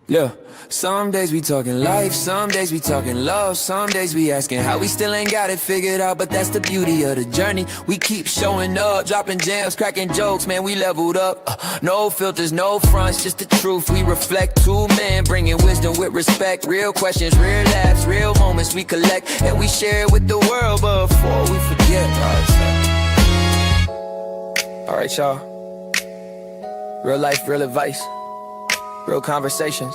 Yeah, some days we talking life, some days we talking love, some days we asking how we still ain't got it figured out, but that's the beauty of the journey. We keep showing up, dropping gems, cracking jokes, man, we leveled up. No filters, no fronts, just the truth. We reflect two men, bringing wisdom with respect. Real questions, real laughs, real moments we collect, and we share it with the world before we forget. All right, y'all. Real life, real advice. Real conversations.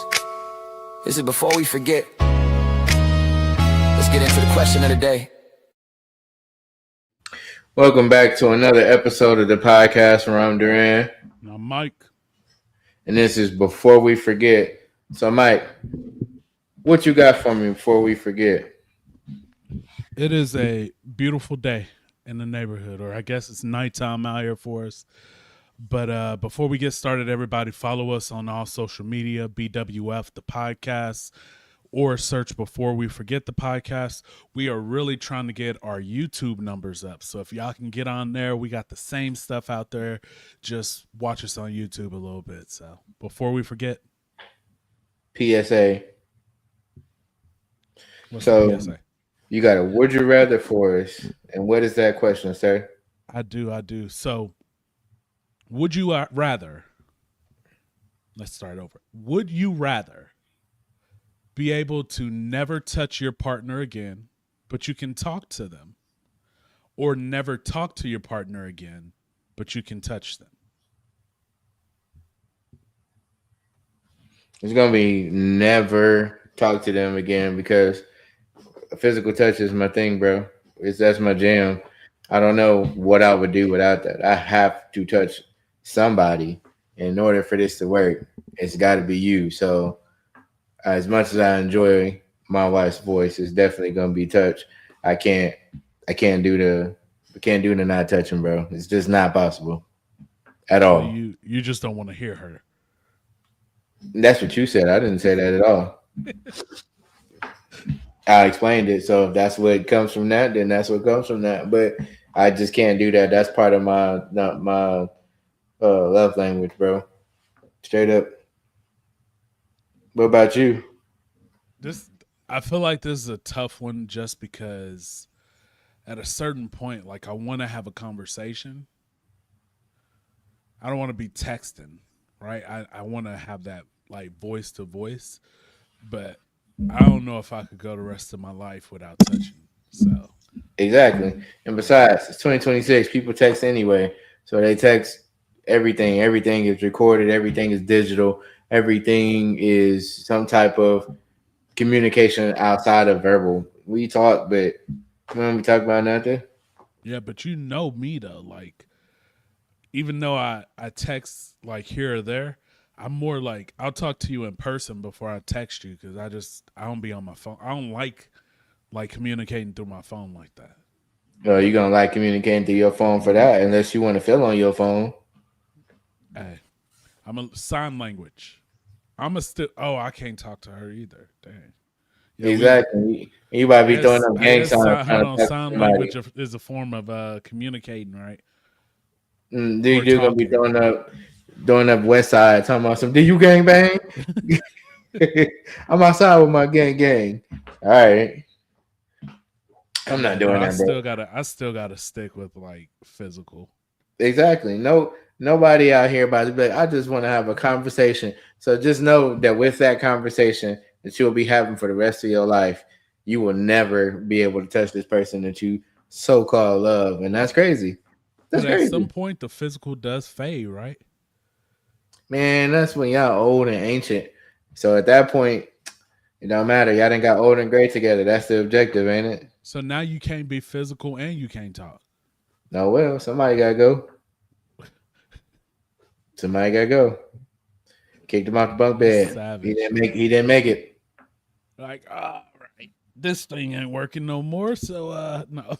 This is before we forget. Let's get into the question of the day. Welcome back to another episode of the podcast where I'm Duran. I'm Mike. And this is Before We Forget. So, Mike, what you got for me before we forget? It is a beautiful day in the neighborhood, or I guess it's nighttime out here for us. But before we get started, everybody follow us on all social media, BWF, the podcast, or search Before We Forget the podcast. We are really trying to get our YouTube numbers up. So if y'all can get on there, we got the same stuff out there. Just watch us on YouTube a little bit. So before we forget. PSA. What's so the PSA? You got a would you rather for us. And what is that question, sir? I do. So would you rather, let's start over. Would you rather be able to never touch your partner again, but you can talk to them, or never talk to your partner again, but you can touch them? It's going to be never talk to them again because physical touch is my thing, bro. That's my jam. I don't know what I would do without that. I have to touch somebody in order for this to work. It's got to be you. So as much as I enjoy my wife's voice, it's definitely gonna be touch. I can't do the not touching, bro. It's just not possible at all. You just don't want to hear her. That's what you said. I didn't say that at all. I explained it. So if that's what comes from that, then that's what comes from that. But I just can't do that. That's part of my love language, bro. Straight up. What about you? I feel like this is a tough one just because at a certain point, like I want to have a conversation. I don't want to be texting, right? I want to have that like voice to voice, but I don't know if I could go the rest of my life without touching. So exactly. And besides, it's 2026. People text anyway. So they text everything. Everything is recorded. Everything is digital. Everything is some type of communication outside of verbal. We talk, but we talk about nothing. Yeah, but you know me though. Like, even though I text like here or there, I'm more like I'll talk to you in person before I text you because I don't be on my phone. I don't like communicating through my phone like that. You're gonna like communicating through your phone for that, unless you want to feel on your phone. Hey, I'm a sign language. I'm a still. Oh, I can't talk to her either. Dang. Yeah, exactly. You might be throwing up gang signs. Sign language is a form of communicating, right? Dude, you're gonna be throwing up West Side, talking about some. Do you gang bang? I'm outside with my gang. All right. I'm not doing that. I still gotta stick with like physical. Exactly. Nobody out here about to be like, I just want to have a conversation. So just know that with that conversation that you'll be having for the rest of your life, you will never be able to touch this person that you so-called love. And that's crazy. But at some point, the physical does fade, right? Man, that's when y'all old and ancient. So at that point, it don't matter. Y'all done got old and gray together. That's the objective, ain't it? So now you can't be physical and you can't talk. No, well, somebody gotta go. Somebody gotta go. Kicked him off the bunk bed. Savage. He didn't make it. Like, all right, this thing ain't working no more. So no.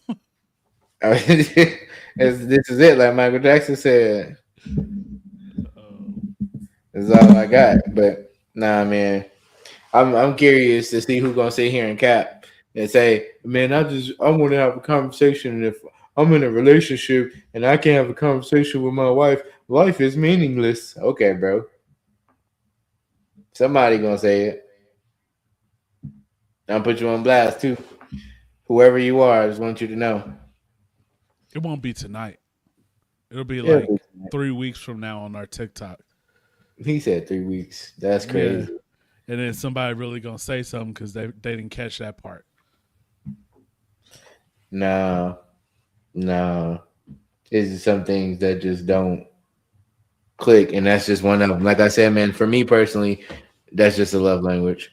This is it, like Michael Jackson said. This is all I got. But nah, man. I'm curious to see who's gonna sit here and cap and say, man, I want to have a conversation. And if I'm in a relationship and I can't have a conversation with my wife, life is meaningless. Okay, bro. Somebody gonna say it. I'll put you on blast too. Whoever you are, I just want you to know. It won't be tonight. It'll be Yeah. like 3 weeks from now on our TikTok. He said 3 weeks. That's Yeah. crazy. And then somebody really gonna say something because they didn't catch that part. No, no. It's just some things that just don't click, and that's just one of them. Like I said, man, for me personally, that's just a love language.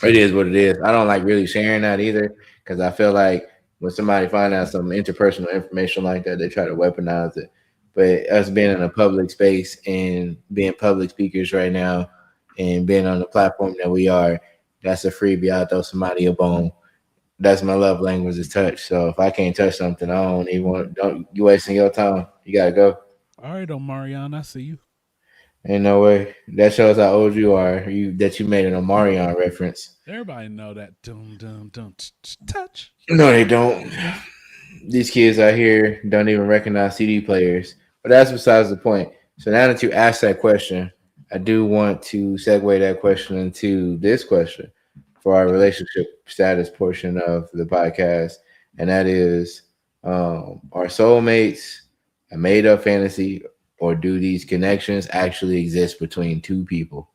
It is what it is. I don't like really sharing that either because I feel like when somebody find out some interpersonal information like that, they try to weaponize it. But us being in a public space and being public speakers right now and being on the platform that we are, that's a freebie. I'll throw somebody a bone. That's my love language is touch. So if I can't touch something, I don't even want. Don't you wasting your time? You gotta go. All right, Omarion, I see you. Ain't no way. That shows how old you are. You that you made an Omarion reference. Everybody know that dum dum dum touch. No, they don't. These kids out here don't even recognize CD players. But that's besides the point. So now that you asked that question, I do want to segue that question into this question for our relationship status portion of the podcast, and that is, are soulmates a made up fantasy, or do these connections actually exist between two people?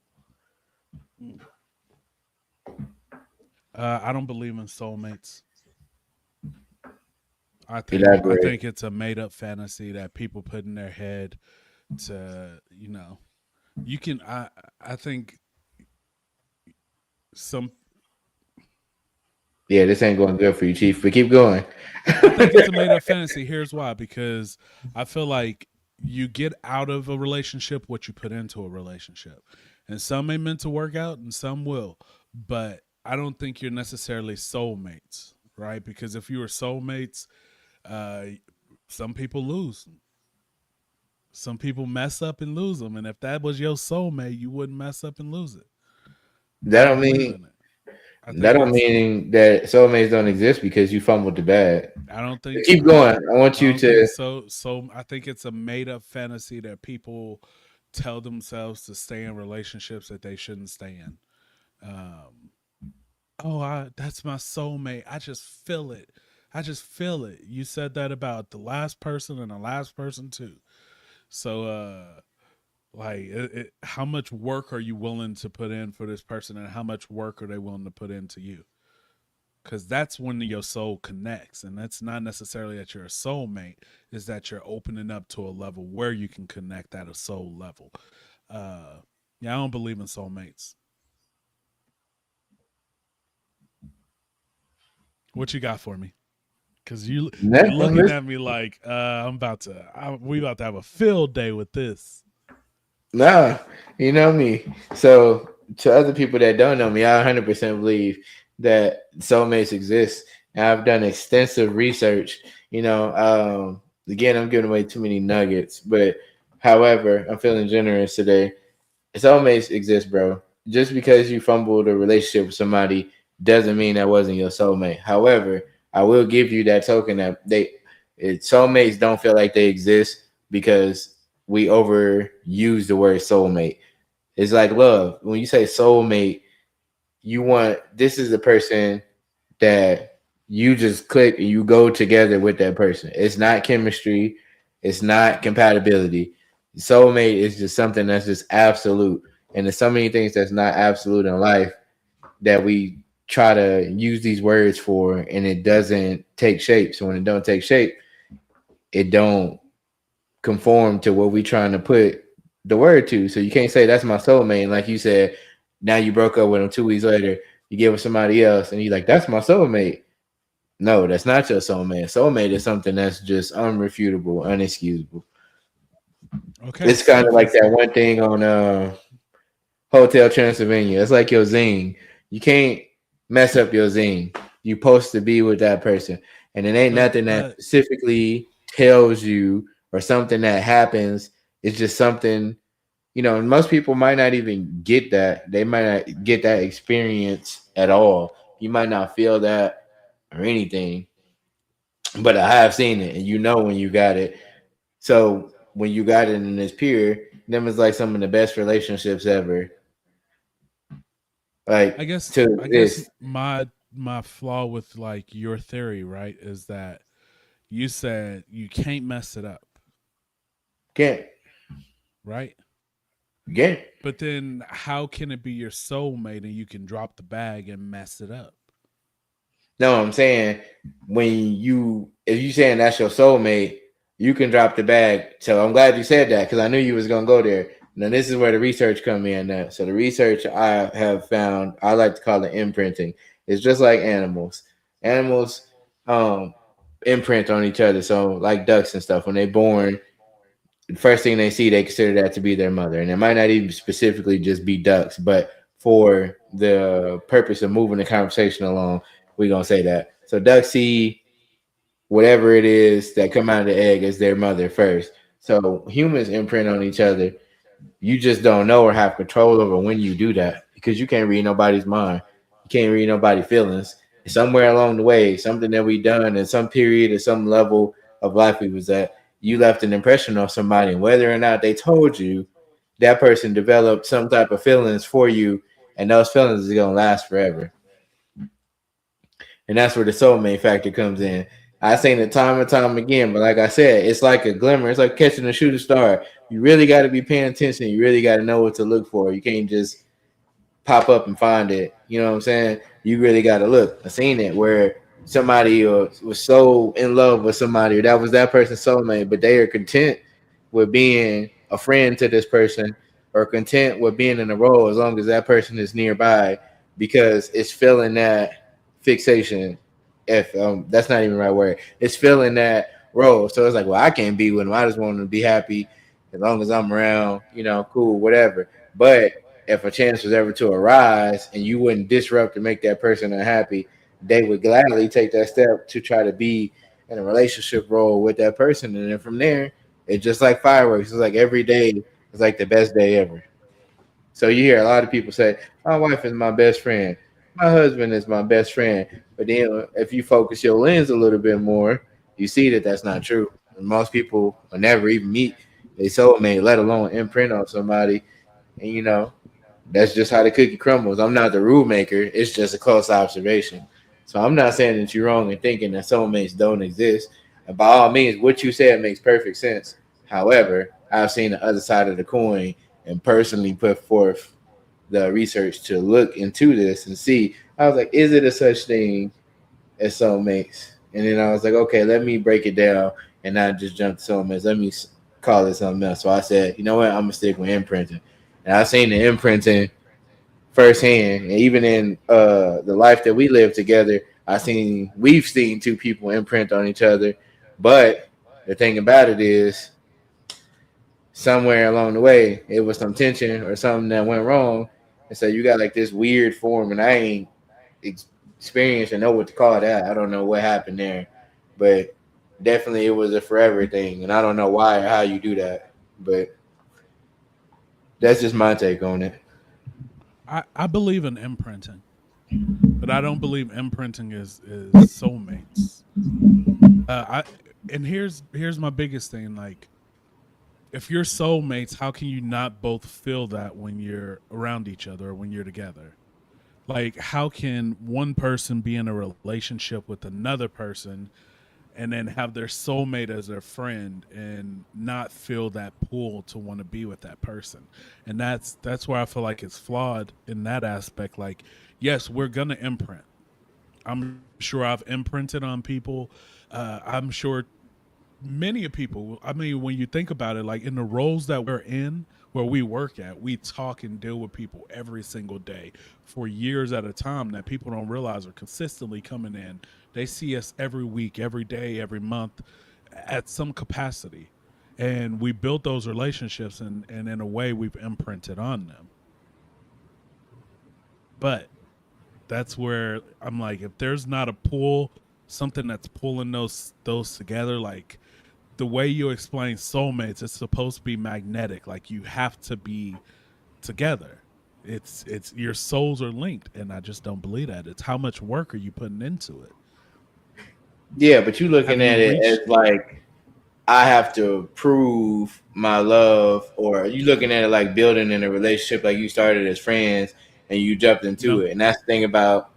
I don't believe in soulmates. I Elaborate. think it's a made up fantasy that people put in their head to you can I think some Yeah, this ain't going good for you, Chief, but keep going. I think it's a made up fantasy. Here's why: because I feel like you get out of a relationship what you put into a relationship, and some ain't meant to work out, and some will. But I don't think you're necessarily soulmates, right? Because if you were soulmates, uh, some people lose. Some people mess up and lose them, and if that was your soulmate, you wouldn't mess up and lose it. I That don't don't believe mean in it. I that think don't it's. mean that soulmates don't exist because you fumbled the bag. I don't think Keep so. going. I want I you don't think to. so. So I think it's a made up fantasy that people tell themselves to stay in relationships that they shouldn't stay in. Um, that's my soulmate. I just feel it. I just feel it. You said that about the last person and the last person too. So, how much work are you willing to put in for this person, and how much work are they willing to put into you? Because that's when your soul connects, and that's not necessarily that you're a soulmate, is that you're opening up to a level where you can connect at a soul level. uh yeah, I don't believe in soulmates. What you got for me? Because you're looking at me like we about to have a field day with this. Nah, you know me. So to other people that don't know me, I 100% believe that soulmates exist. And I've done extensive research. Again, I'm giving away too many nuggets, but however, I'm feeling generous today. Soulmates exist, bro. Just because you fumbled a relationship with somebody doesn't mean that wasn't your soulmate. However, I will give you that token that soulmates don't feel like they exist because we overuse the word soulmate. It's like love. When you say soulmate, you want this is the person that you just click and you go together with that person. It's not chemistry, it's not compatibility. Soulmate is just something that's just absolute. And there's so many things that's not absolute in life that we try to use these words for, and it doesn't take shape. So when it don't take shape, it don't conform to what we trying to put the word to. So you can't say that's my soulmate. And like you said, now you broke up with him 2 weeks later, you get with somebody else, and you're like, that's my soulmate. No, that's not your soulmate. Soulmate is something that's just unrefutable, unexcusable. Okay, It's kind of okay. like that one thing on Hotel Transylvania. It's like your zine. You can't mess up your zine. You're supposed to be with that person. And it ain't but nothing that but specifically tells you or something that happens. It's just something, most people might not even get that. They might not get that experience at all. You might not feel that or anything. But I have seen it, and you know when you got it. So when you got it in this period, them is like some of the best relationships ever. like I guess to I guess this. my flaw with like your theory, right, is that you said you can't mess it up, Can't right? can't. But then how can it be your soulmate and you can drop the bag and mess it up? No, I'm saying if you saying that's your soulmate, you can drop the bag. So I'm glad you said that because I knew you was gonna go there. Now this is where the research come in. Now. So the research I have found, I like to call it imprinting. It's just like animals. Animals imprint on each other. So like ducks and stuff, when they born, the first thing they see, they consider that to be their mother. And it might not even specifically just be ducks, but for the purpose of moving the conversation along, we're gonna say that. So ducks see whatever it is that come out of the egg as their mother first. So humans imprint on each other. You just don't know or have control over when you do that because you can't read nobody's mind. You can't read nobody's feelings. Somewhere along the way, something that we done in some period or some level of life we was at, you left an impression on somebody. And whether or not they told you, that person developed some type of feelings for you, and those feelings is gonna last forever. And that's where the soulmate factor comes in. I've seen it time and time again, but like I said, it's like a glimmer. It's like catching a shooting star. You really got to be paying attention. You really got to know what to look for. You can't just pop up and find it. You know what I'm saying? You really got to look. I've seen it where somebody was so in love with somebody that was that person's soulmate, but they are content with being a friend to this person or content with being in a role as long as that person is nearby because it's feeling that fixation. If that's not even the right word, it's feeling that role. So it's like, well, I can't be with him. I just want him to be happy as long as I'm around, cool, whatever. But if a chance was ever to arise and you wouldn't disrupt and make that person unhappy, they would gladly take that step to try to be in a relationship role with that person. And then from there, it's just like fireworks. It's like every day is like the best day ever. So you hear a lot of people say, "My wife is my best friend. My husband is my best friend." But then if you focus your lens a little bit more, you see that that's not true. And most people will never even meet their soulmate, let alone imprint on somebody. And that's just how the cookie crumbles. I'm not the rule maker. It's just a close observation. So I'm not saying that you're wrong in thinking that soulmates don't exist. And by all means, what you said makes perfect sense. However, I've seen the other side of the coin and personally put forth the research to look into this and see. I was like, is it a such thing as soulmates? And then I was like, okay, let me break it down and not just jump to soulmates. Let me call it something else. So I said, you know what? I'm gonna stick with imprinting. And I've seen the imprinting firsthand, and even in the life that we live together, we've seen two people imprint on each other. But the thing about it is, somewhere along the way, it was some tension or something that went wrong, and so you got like this weird form, and I ain't experienced or know what to call that. I don't know what happened there, but definitely it was a forever thing, and I don't know why or how you do that, but that's just my take on it. I believe in imprinting, but I don't believe imprinting is soulmates. I and here's my biggest thing. Like, if you're soulmates, how can you not both feel that when you're around each other or when you're together? Like, how can one person be in a relationship with another person and then have their soulmate as their friend and not feel that pull to want to be with that person? And that's where I feel like it's flawed in that aspect. Like, yes, we're gonna imprint. I'm sure I've imprinted on people. I'm sure many of people, I mean, when you think about it, like in the roles that we're in, where we work at, we talk and deal with people every single day for years at a time that people don't realize are consistently coming in. They see us every week, every day, every month at some capacity. And we built those relationships, and in a way we've imprinted on them. But that's where I'm like, if there's not a pull, something that's pulling those together, like the way you explain soulmates, it's supposed to be magnetic. Like, you have to be together. It's your souls are linked, and I just don't believe that. It's how much work are you putting into it? Yeah, but you Have looking you at it reached? as like I have to prove my love, or are you looking at it like building in a relationship, like you started as friends, and you jumped into No. it. And that's the thing about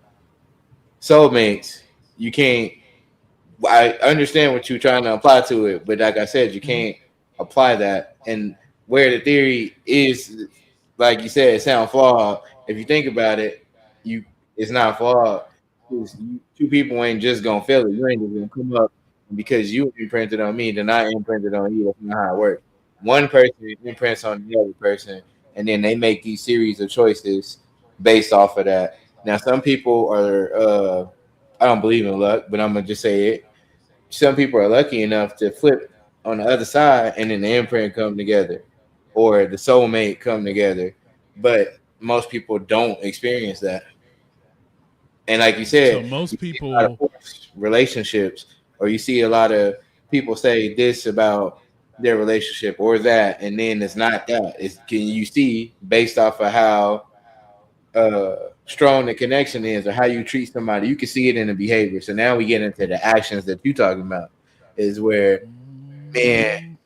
soulmates. You can't. I understand what you're trying to apply to it, but like I said, you Mhm. can't apply that. And where the theory is, like you said, it sounds flawed. If you think about it, you it's not flawed. 'Cause two people ain't just gonna feel it. You ain't just gonna come up because you imprinted on me, then I imprinted on you. That's not how it works. One person imprints on the other person, and then they make these series of choices based off of that. Now, some people are. I don't believe in luck, but I'm gonna just say it. Some people are lucky enough to flip on the other side, and then the imprint come together, or the soulmate come together. But most people don't experience that. And like you So said, you most see a lot of people, forced relationships, or you see a lot of people say this about their relationship or that, and then it's not that. It's can you see based off of how strong the connection is or how you treat somebody, you can see it in the behavior. So now we get into the actions that you're talking about, is where, man,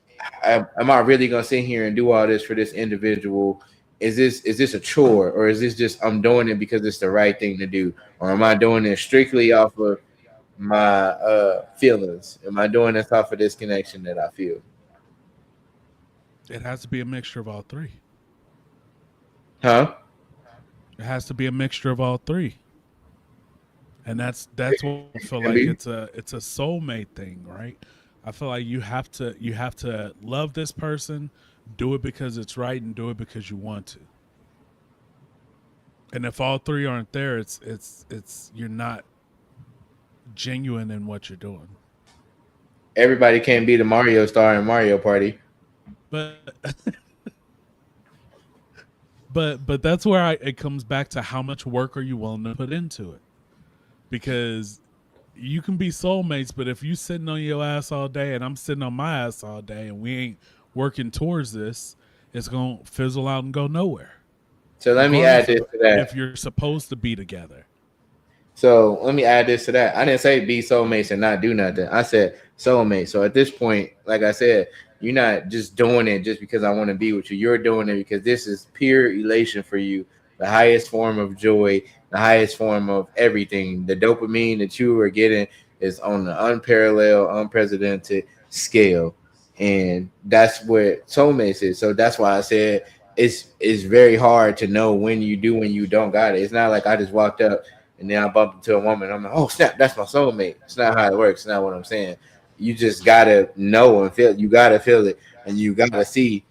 mm, am I really gonna sit here and do all this for this individual? Is this a chore, or is this just I'm doing it because it's the right thing to do, or am I doing it strictly off of my feelings? Am I doing this off of this connection that I feel? it has to be a mixture of all three. Huh? It has to be a mixture of all three. And that's why I feel Can like be. it's a soulmate thing, right? I feel like you have to love this person, do it because it's right, and do it because you want to. And if all three aren't there, it's you're not genuine in what you're doing. Everybody can't be the Mario star in Mario Party. But but that's where it comes back to how much work are you willing to put into it? Because you can be soulmates, but if you sitting on your ass all day and I'm sitting on my ass all day and we ain't working towards this, it's gonna fizzle out and go nowhere. So let me add Regardless this of to that. if you're supposed to be together. So let me add this to that. I didn't say be soulmates and not do nothing. I said soulmate. So at this point, like I said, you're not just doing it just because I want to be with you. You're doing it because this is pure elation for you, the highest form of joy, the highest form of everything. The dopamine that you are getting is on the unparalleled, unprecedented scale. And that's what soulmates is. So that's why I said it's very hard to know when you do when you don't got it. It's not like I just walked up and then I bump into a woman. I'm like, oh snap, that's my soulmate. It's not how it works. It's not what I'm saying. You just gotta know and feel. You gotta feel it, and you gotta see.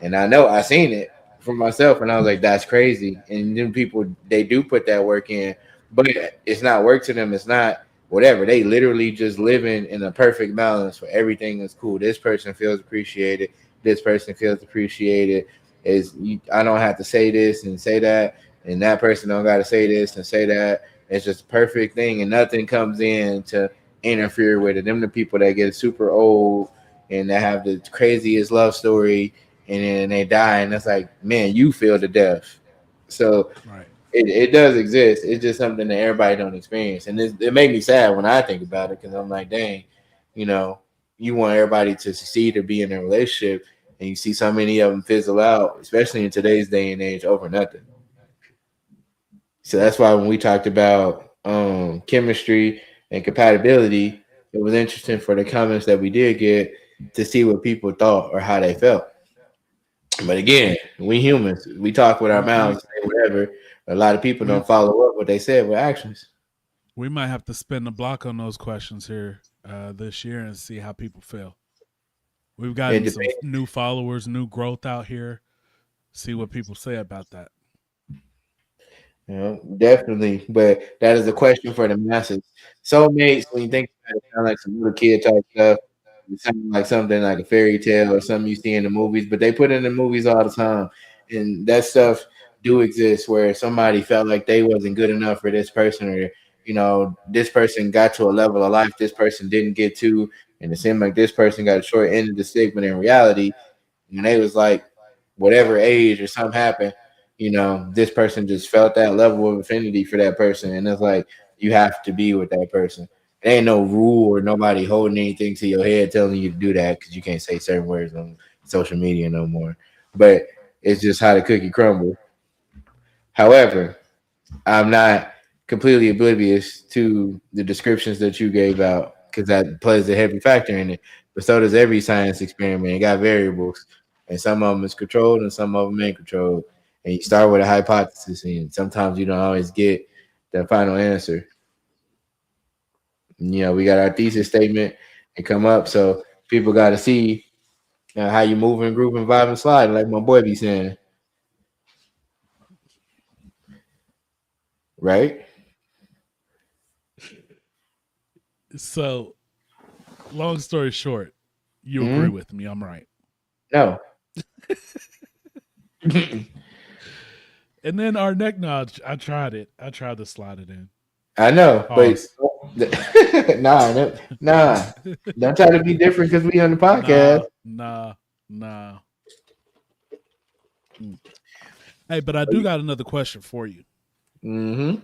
And I know I seen it for myself, and I was like, that's crazy. And then people they do put that work in, but it's not work to them. It's not whatever. They literally just living in a perfect balance where everything is cool. This person feels appreciated. This person feels appreciated. I don't have to say this and say that, and that person don't got to say this and say that. It's just a perfect thing, and nothing comes in to interfere with it. Them the people that get super old and that have the craziest love story, and then they die, and it's like, man, you feel the death. So Right. it does exist. It's just something that everybody don't experience, and it made me sad when I think about it because I'm like, dang, you know, you want everybody to succeed or be in a relationship, and you see so many of them fizzle out, especially in today's day and age, over nothing. So that's why when we talked about chemistry and compatibility, it was interesting for the comments that we did get to see what people thought or how they felt. But again, we humans, we talk with our We mouths, say whatever. A lot of people we don't follow up what they said with actions. we might have to spin the block on those questions here this year and see how people feel. We've It gotten some depends. new followers, new growth out here. See what people say about that. You know, definitely. But that is a question for the masses. Soulmates, when you think about it, sound like some little kid type stuff. It sounds like something like a fairy tale or something you see in the movies, but they put it in the movies all the time. And that stuff do exist where somebody felt like they wasn't good enough for this person, or this person got to a level of life this person didn't get to, and it seemed like this person got a short end of the stick, but in reality, and they was like whatever age or something happened, this person just felt that level of affinity for that person, and it's like you have to be with that person. There ain't no rule or nobody holding anything to your head telling you to do that because you can't say certain words on social media no more. But it's just how the cookie crumble. However, I'm not completely oblivious to the descriptions that you gave out because that plays a heavy factor in it. But so does every science experiment. It got variables, and some of them is controlled, and some of them ain't controlled. And you start with a hypothesis, and sometimes you don't always get the final answer. We got our thesis statement and come up, so people got to see how you move and groove and vibe and slide, like my boy be saying, right? So, long story short, you agree Hmm. with me. I'm right. No. And then our neck nod, I tried it. I tried to slide it in. I know, but Pause. nah. Don't try to be different because we on the podcast. Nah, nah, nah. Mm. Hey, but I do got another question for you. Mm-hmm.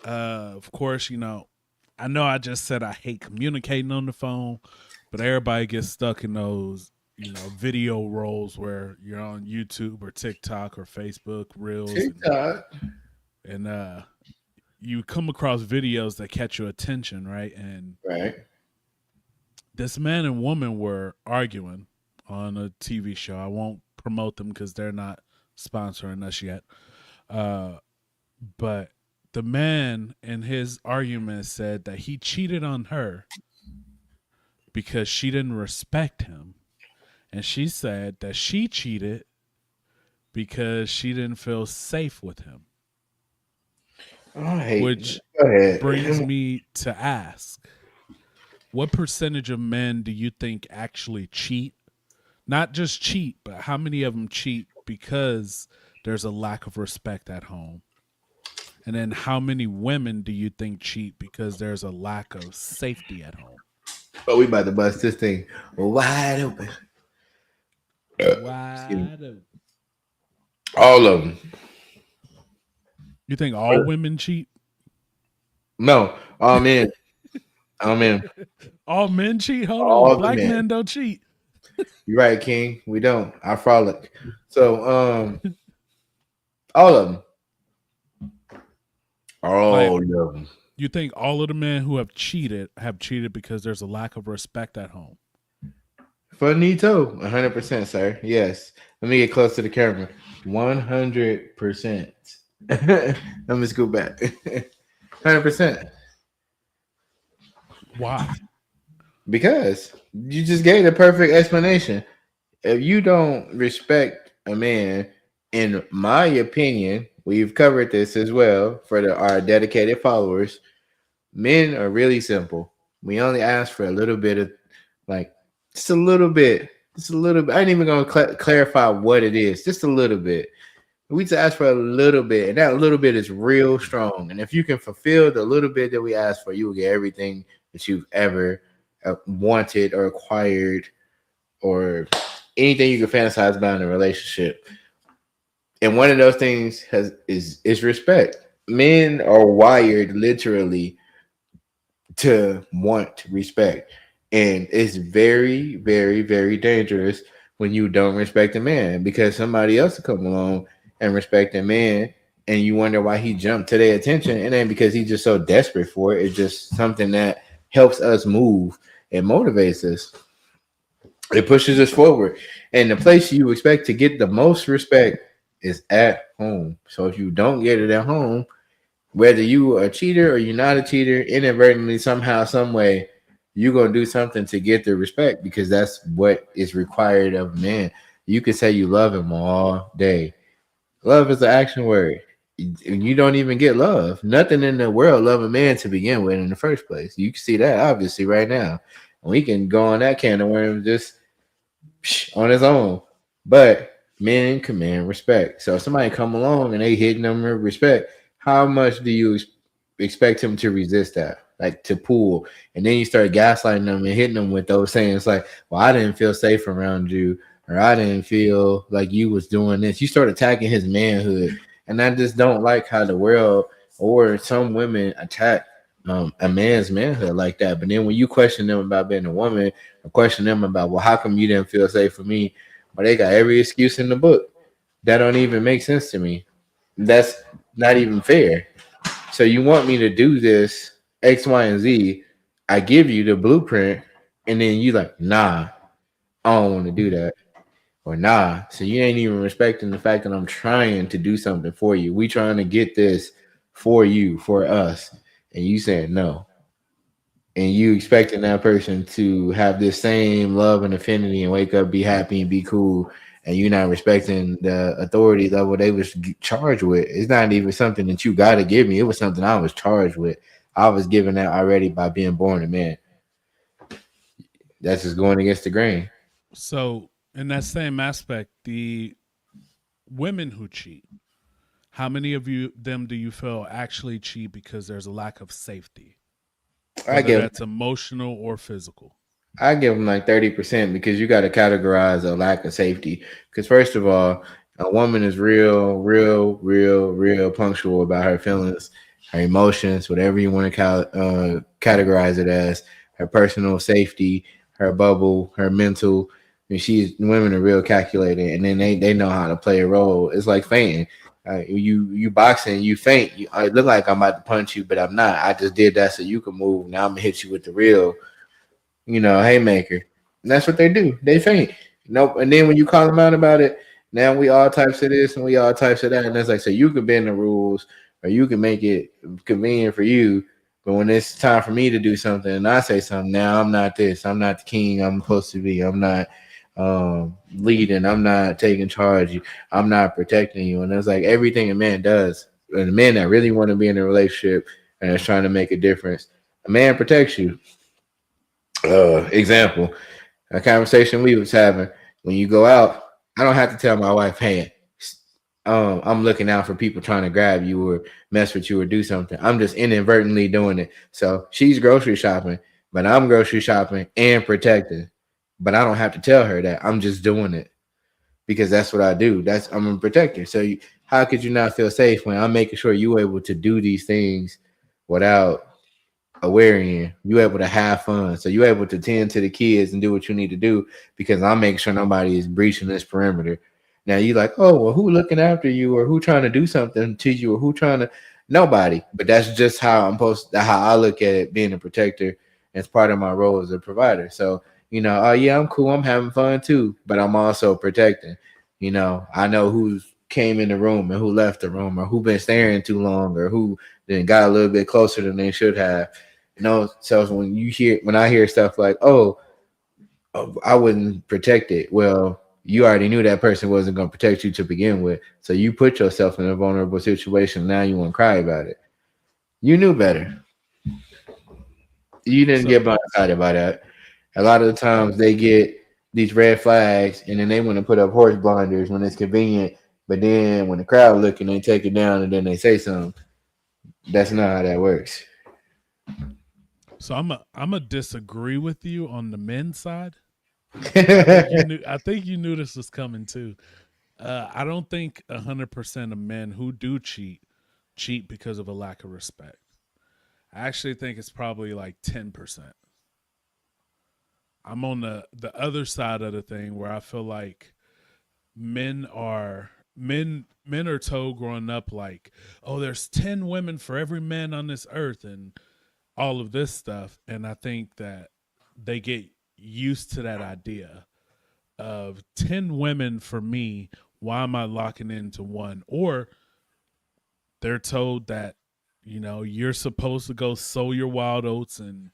Of course, I know I just said I hate communicating on the phone, but everybody gets stuck in those, video roles where you're on YouTube or TikTok or Facebook Reels, TikTok. and you come across videos that catch your attention, right? And Right. this man and woman were arguing on a TV show. I won't promote them because they're not sponsoring us yet. Uh, but the man in his argument said that he cheated on her because she didn't respect him. And she said that she cheated because she didn't feel safe with him. Oh, hey, Which go brings ahead. me to ask, what percentage of men do you think actually cheat? Not just cheat, but how many of them cheat because there's a lack of respect at home? And then how many women do you think cheat because there's a lack of safety at home? But we about to bust this thing wide open. Excuse me. Wide open. All of them. You think all women cheat? No, all men. All men. All men cheat? Hold on. All the Black men. men don't cheat. You're right, King. We don't. I frolic. So, all of them. Like, All of them. you think all of the men who have cheated because there's a lack of respect at home? Finito. 100%, sir. Yes. Let me get close to the camera. 100%. Let me scoot back. 100%. Why? Because you just gave the perfect explanation. If you don't respect a man, in my opinion, we've covered this as well for our dedicated followers. Men are really simple. We only ask for a little bit of, like, just a little bit. Just a little bit. I ain't even going to clarify what it is. Just a little bit. We just ask for a little bit, and that little bit is real strong. And if you can fulfill the little bit that we ask for, you will get everything that you've ever wanted or acquired or anything you can fantasize about in a relationship. And one of those things is respect. Men are wired literally to want respect. And it's very, very, very dangerous when you don't respect a man because somebody else will come along and respect a man and you wonder why he jumped to their attention. It ain't because he's just so desperate for it. It's just something that helps us move and motivates us. It pushes us forward. And the place you expect to get the most respect is at home. So if you don't get it at home, whether you are a cheater or you're not a cheater, inadvertently, somehow, some way, you're gonna do something to get the respect because that's what is required of a man. You can say you love him all day. Love is an action word. You don't even get love. Nothing in the world love a man to begin with in the first place. You can see that obviously right now. We can go on that can of worms just on its own. But men command respect. So if somebody come along and they hitting them with respect, how much do you expect him to resist that? Like to pull. And then you start gaslighting them and hitting them with those sayings like, well, I didn't feel safe around you, or I didn't feel like you was doing this. You start attacking his manhood. And I just don't like how the world or some women attack a man's manhood like that. But then when you question them about being a woman, or question them about, well, how come you didn't feel safe for me? Well, they got every excuse in the book. That don't even make sense to me. That's not even fair. So you want me to do this X, Y, and Z? I give you the blueprint, and then you like, nah, I don't want to do that. Or nah. So you ain't even respecting the fact that I'm trying to do something for you. We trying to get this for you, for us. And you saying no. And you expecting that person to have this same love and affinity and wake up, be happy and be cool, and you're not respecting the authority level they was charged with. It's not even something that you got to give me. It was something I was charged with. I was given that already by being born a man. That's just going against the grain. So, in that same aspect, the women who cheat, how many of you them do you feel actually cheat because there's a lack of safety, I whether give that's emotional or physical? I give them like 30% because you got to categorize a lack of safety. Because first of all, a woman is real punctual about her feelings, her emotions, whatever you want to categorize it as, her personal safety, her bubble, her mental. And women are real calculated, and then they know how to play a role. It's like fainting. You boxing, you faint. I look like I'm about to punch you, but I'm not. I just did that so you can move. Now I'm gonna hit you with the real haymaker. And that's what they do. They faint. Nope. And then when you call them out about it, now we all types of this and we all types of that. And that's like, so you can bend the rules or you can make it convenient for you. But when it's time for me to do something and I say something, now I'm not this. I'm not the king I'm supposed to be. I'm not leading. I'm not taking charge. I'm not protecting you. And it's like everything a man does, and a man that really want to be in a relationship and is trying to make a difference, a man protects you. Example, a conversation we was having. When you go out, I don't have to tell my wife, hey, I'm looking out for people trying to grab you or mess with you or do something. I'm just inadvertently doing it. So she's grocery shopping, but I'm grocery shopping and protecting. But I don't have to tell her that. I'm just doing it because that's what I do. I'm a protector. So how could you not feel safe when I'm making sure you're able to do these things without aware in? You able to have fun, so you able to tend to the kids and do what you need to do because I'm making sure nobody is breaching this perimeter. Now you like, oh well, who looking after you or who trying to do something to you or who trying to nobody. But that's just how how I look at it, being a protector as part of my role as a provider. So oh yeah, I'm cool, I'm having fun too, but I'm also protecting. I know who's came in the room and who left the room or who been staring too long or who then got a little bit closer than they should have. So when I hear stuff like, oh, I wouldn't protect it. Well, you already knew that person wasn't going to protect you to begin with. So you put yourself in a vulnerable situation. Now you want to cry about it. You knew better. You didn't So, get blindsided by that. A lot of the times they get these red flags and then they want to put up horse blinders when it's convenient. But then when the crowd looking, they take it down and then they say something. That's not how that works. so I'm a disagree with you on the men's side. I think you knew this was coming too. I don't think 100% of men who do cheat because of a lack of respect. I actually think it's probably like 10%. I'm on the other side of the thing where I feel like men are told growing up like, oh, there's 10 women for every man on this earth and all of this stuff. And I think that they get used to that idea of 10 women for me. Why am I locking into one? Or they're told that, you're supposed to go sow your wild oats and,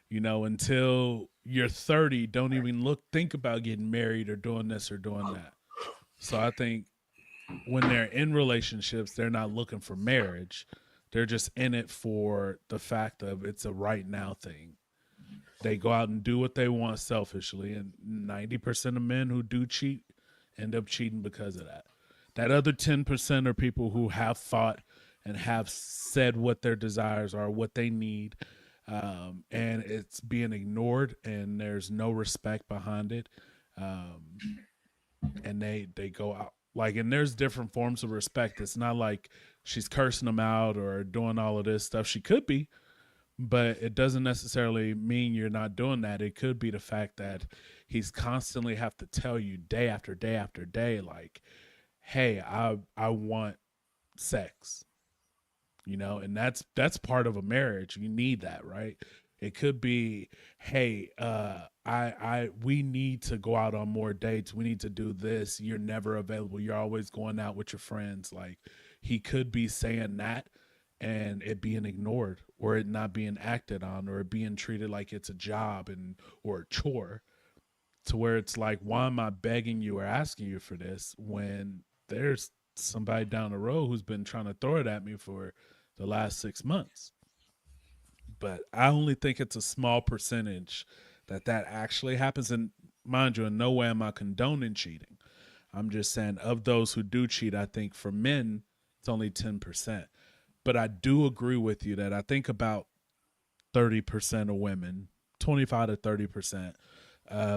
until you're 30, don't even think about getting married or doing this or doing that. So I think when they're in relationships, they're not looking for marriage. They're just in it for the fact of it's a right now thing. They go out and do what they want selfishly, and 90% of men who do cheat end up cheating because of that. That other 10% are people who have thought and have said what their desires are, what they need, and it's being ignored, and there's no respect behind it. Um, and they go out like, and there's different forms of respect. It's not like she's cursing them out or doing all of this stuff. She could be, but it doesn't necessarily mean you're not doing that. It could be the fact that he's constantly have to tell you day after day after day, like, hey, I want sex. And that's part of a marriage. You need that, right? It could be, hey, I we need to go out on more dates. We need to do this. You're never available. You're always going out with your friends. Like, he could be saying that and it being ignored, or it not being acted on, or it being treated like it's a job and or a chore, to where it's like, why am I begging you or asking you for this when there's somebody down the road who's been trying to throw it at me for the last 6 months? But I only think it's a small percentage that actually happens. And mind you, in no way am I condoning cheating. I'm just saying, of those who do cheat, I think for men, it's only 10%. But I do agree with you that I think about 30% of women, 25 to 30%,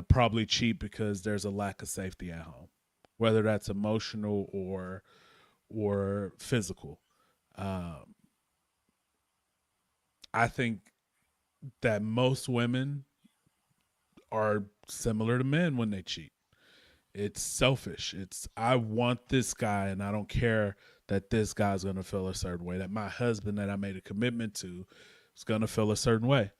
probably cheat because there's a lack of safety at home, whether that's emotional or physical. Um, I think that most women are similar to men when they cheat. It's selfish. It's, I want this guy and I don't care that this guy's going to feel a certain way, that my husband that I made a commitment to is going to feel a certain way.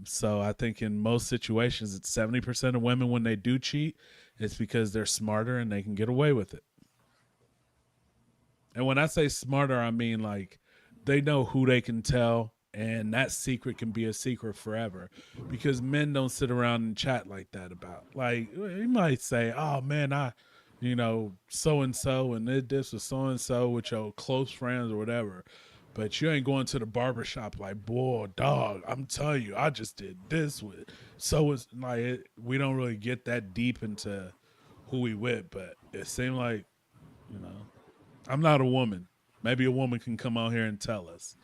So I think in most situations, it's 70% of women when they do cheat, it's because they're smarter and they can get away with it. And when I say smarter, I mean like they know who they can tell, and that secret can be a secret forever, because men don't sit around and chat like that about. Like, you might say, "Oh man, so and so and did this with so and so with your close friends or whatever," but you ain't going to the barber shop like, "Boy, dog, I'm telling you, I just did this with so." It's like we don't really get that deep into who we with, but it seemed like, you know, I'm not a woman. Maybe a woman can come out here and tell us.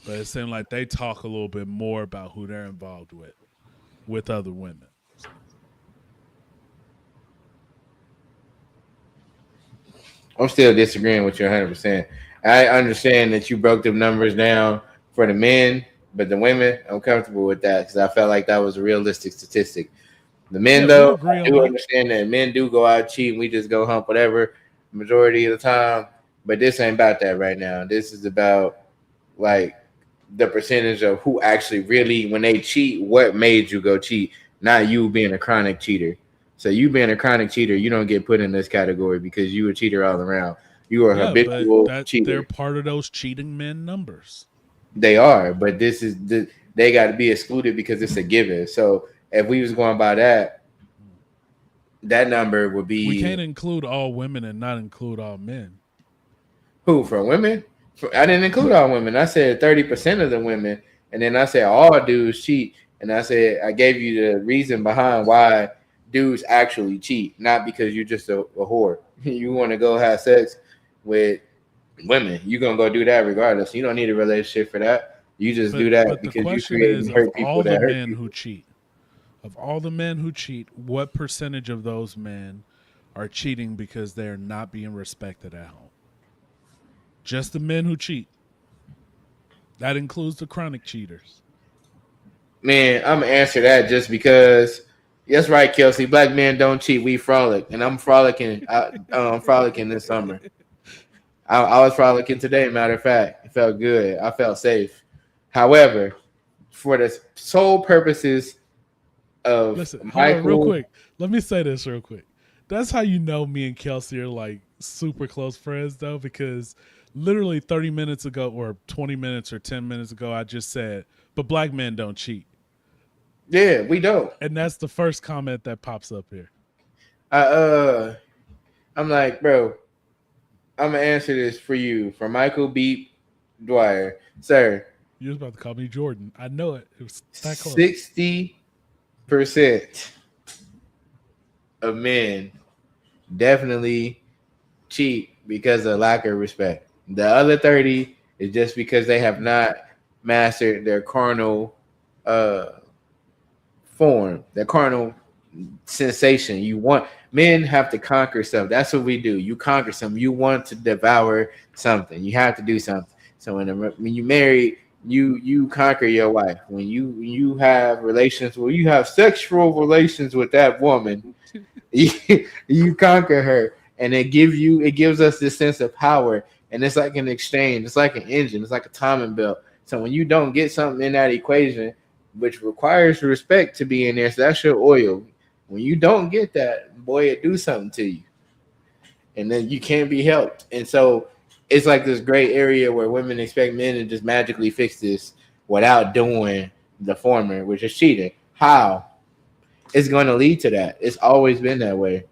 But it seemed like they talk a little bit more about who they're involved with other women. So, I'm still disagreeing with you 100%. I understand that you broke the numbers down for the men, but the women, I'm comfortable with that because I felt like that was a realistic statistic. The men, yeah, we'll though, agree I on do that. understand that men do go out cheating. We just go hump whatever majority of the time. But this ain't about that right now. This is about like the percentage of who actually really, when they cheat, what made you go cheat, not you being a chronic cheater. So you being a chronic cheater, you don't get put in this category because you a cheater all around. You are a Yeah, but habitual that they're cheater. part of those cheating men numbers. They are, but they got to be excluded because it's a given. So if we was going by that, that number would We can't be include all women and not include all men. who for women? I didn't include all women. I said 30% of the women, and then I said all dudes cheat. And I said I gave you the reason behind why dudes actually cheat, not because you're just a whore. You want to go have sex with women, you're gonna go do that regardless. You don't need a relationship for that. You just do But that the because you question create is, and of hurt people all the that hurt men who people. cheat, what percentage of those men are cheating because they're not being respected at home? Just the men who cheat. That includes the chronic cheaters. Man, I'm gonna answer that just because. That's right, Kelsey. Black men don't cheat. We frolic, and I'm frolicking. I'm frolicking this summer. I was frolicking today. Matter of fact, it felt good. I felt safe. However, for the sole purposes of Listen, hold on real Michael, quick. Let me say this real quick. That's how you know me and Kelsey are like super close friends, though, because literally 30 minutes ago, or 20 minutes or 10 minutes ago, I just said, but black men don't cheat. yeah, we don't. And that's the first comment that pops up here. I I'm like, bro, I'm gonna answer this for you, for Michael Beep Dwyer, sir. You was about to call me Jordan. I know it. It was that close. 60% of men definitely cheat because of lack of respect. The other 30 is just because they have not mastered their carnal uh form, their carnal sensation. You want men have to conquer stuff. That's what we do. You conquer something. You want to devour something. You have to do something. So when you marry, you conquer your wife. When you have relations, when you have sexual relations with that woman, you conquer her, and it gives us this sense of power. And it's like an exchange. It's like an engine. It's like a timing belt. So when you don't get something in that equation, which requires respect to be in there, so that's your oil. When you don't get that, boy, it do something to you, and then you can't be helped. And so it's like this gray area where women expect men to just magically fix this without doing the former, which is cheating. How? It's going to lead to that. It's always been that way.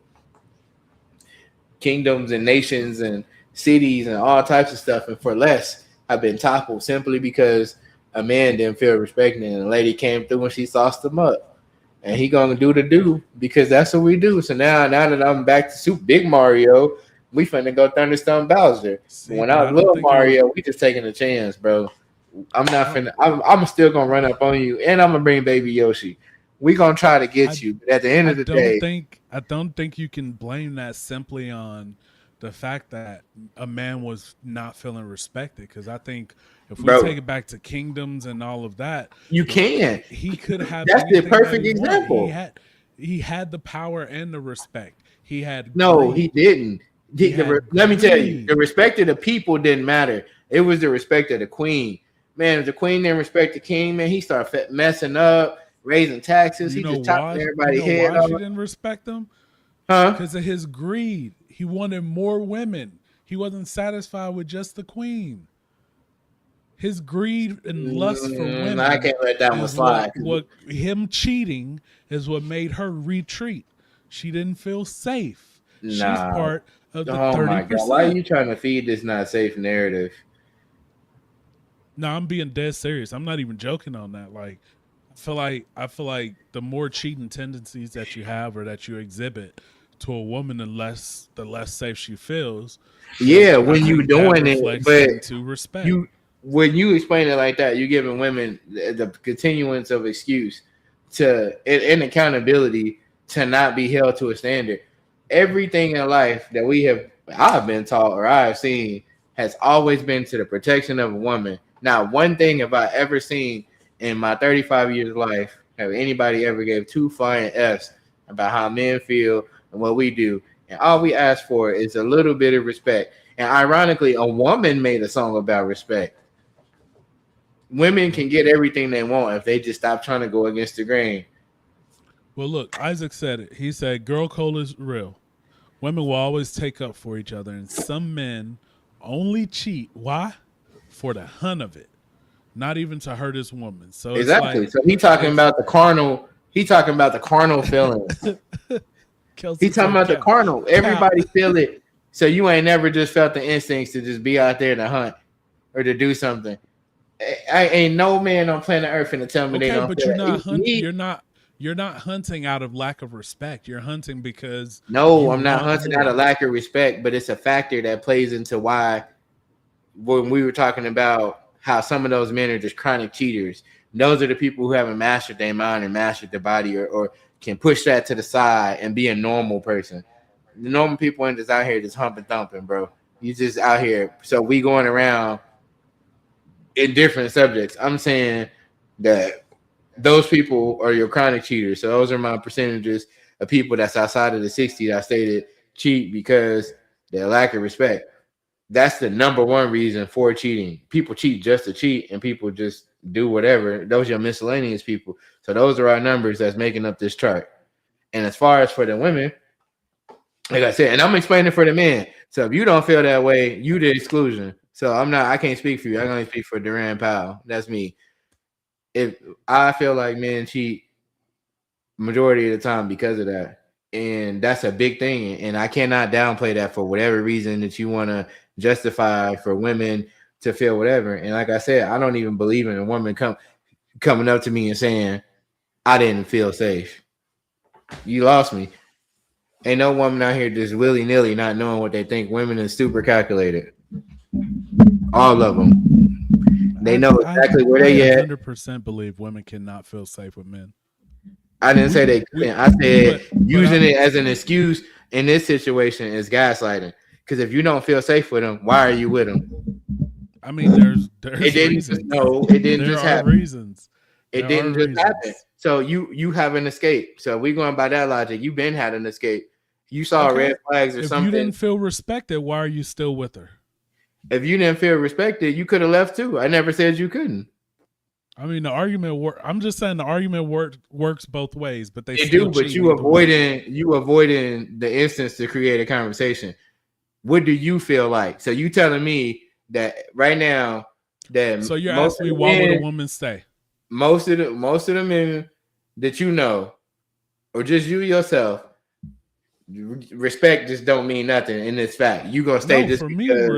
Kingdoms and nations and cities and all types of stuff, and for less, have been toppled simply because a man didn't feel respected, and a lady came through and she sauced him up, and he gonna do the do because that's what we do. So now that I'm back to Super Big Mario, we finna go Thunderstorm Bowser. See, When but I I was don't little think Mario, we just taking a chance, bro. I'm not finna. I'm still gonna run up on you, and I'm gonna bring Baby Yoshi. We gonna try to get you, but at the end of the day, I don't think you can blame that simply on the fact that a man was not feeling respected. Because I think if we bro, take it back to kingdoms and all of that, you can. he could have That's the anything that perfect he wanted. example. He had the power and the respect. He had No, he greed. didn't. He had Let me tell you, the greed. respect of the people didn't matter. It was the respect of the queen. Man, if the queen didn't respect the king, man, he started messing up, raising taxes. You He know just chopping why? You everybody's know head why she off. didn't respect him? Huh? Because of his greed. He wanted more women. He wasn't satisfied with just the queen. His greed and lust for I women can't let that one is slide. what him cheating is what made her retreat. She didn't feel safe. She's Nah. part of the Oh my God. Why are 30%. you trying to feed this not safe narrative? No, I'm being dead serious. I'm not even joking on that. Like I feel like the more cheating tendencies that you have or that you exhibit to a woman, the less safe she feels. But Yeah, I when you think that doing it, reflects but into respect. you when you explain it like that, you're giving women the continuance of excuse to and accountability to not be held to a standard. Everything in life that I've been taught or I've seen has always been to the protection of a woman. Not one thing have I ever seen in my 35 years of life have anybody ever gave two flying F's about how men feel and what we do. And all we ask for is a little bit of respect. And ironically, a woman made a song about respect. Women can get everything they want if they just stop trying to go against the grain. Well, look, Isaac said it. He said, "Girl code is real. Women will always take up for each other, and some men only cheat. Why? For the hunt of it, not even to hurt his woman. So it's Exactly. like So he talking it's about the carnal. He talking about the carnal feelings. He Kelsey talking said, about the carnal. Cap. Everybody feel it. So you ain't never just felt the instincts to just be out there to hunt or to do something. I ain't no man on planet Earth finna tell me they Okay, don't but feel you're not that. hunt. You're not hunting out of lack of respect. You're hunting because No, you I'm not want hunting out of more. lack of respect, but it's a factor that plays into why when we were talking about how some of those men are just chronic cheaters. Those are the people who haven't mastered their mind and mastered their body or can push that to the side and be a normal person. The normal people ain't just out here just humping thumping, bro. You just out here. So we going around in different subjects. I'm saying that those people are your chronic cheaters. So those are my percentages of people that's outside of the 60 that I stated cheat because they lack of respect. That's the number one reason for cheating. People cheat just to cheat, and people just do whatever. Those are your miscellaneous people. So those are our numbers that's making up this chart. And as far as for the women, like I said, and I'm explaining for the men. So if you don't feel that way, you the exclusion. So I can't speak for you. I can only speak for Duran Powell. That's me. If I feel like men cheat majority of the time because of that. And that's a big thing. And I cannot downplay that for whatever reason that you want to justify for women to feel whatever. And like I said, I don't even believe in a woman coming up to me and saying, I didn't feel safe. You lost me. Ain't no woman out here just willy-nilly not knowing what they think. Women are super calculated. All of them. They know exactly where I they at. 100% believe women cannot feel safe with men. I didn't say they We, couldn't. I said but using it as an excuse in this situation is gaslighting. Because if you don't feel safe with them, why are you with them? I mean, It there's didn't just reasons. no. It didn't There just are happen. reasons. It There are didn't just happen. reasons. So you have an escape. So we going by that logic. You been had an escape. You saw red Okay. flags or If you something. didn't feel respected, why are you still with her? If you didn't feel respected, you could have left too. I never said you couldn't. I mean, the argument. I'm just saying the argument works both ways, but they It still do, but cheating either way. you avoiding the instance to create a conversation. What do you feel like? So you telling me that right now that So you're most asking of me the why would a men, woman stay? most of the men that you know, or just you yourself, respect just don't mean nothing in this fact. You gonna stay No, just for me, because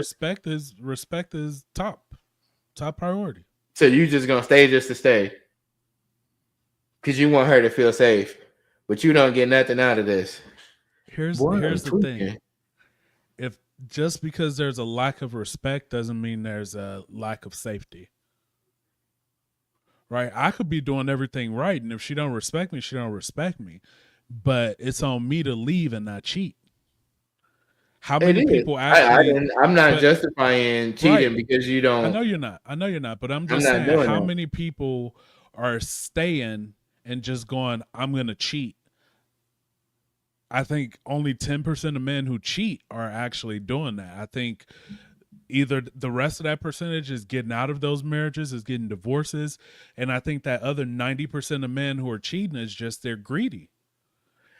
respect is top priority. so you just gonna stay just to stay. Because you want her to feel safe. But you don't get nothing out of this. Here's Boy, I'm here's the thing. tweaking. If just because there's a lack of respect doesn't mean there's a lack of safety. Right? I could be doing everything right, and if she don't respect me, she don't respect me. But it's on me to leave and not cheat. How It many is. people actually? I'm not But justifying cheating right, because you I don't. know you're not. I know you're not. But I'm I'm just not saying, doing how that. many people are staying and just going, "I'm gonna cheat." I think only 10% of men who cheat are actually doing that. I think either the rest of that percentage is getting out of those marriages, is getting divorces, and I think that other 90% of men who are cheating is just they're greedy.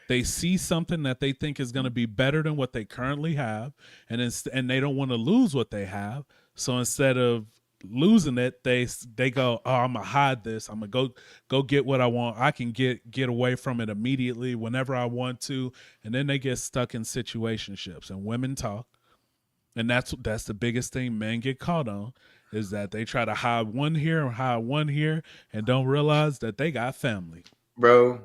They see something that they think is going to be better than what they currently have, and they don't want to lose what they have. So instead of losing it, they go, "Oh, I'm gonna hide this. I'm gonna go get what I want. I can get away from it immediately whenever I want to." And then they get stuck in situationships. And women talk, and that's the biggest thing men get caught on, is that they try to hide one here or hide one here, and don't realize that they got family. Bro,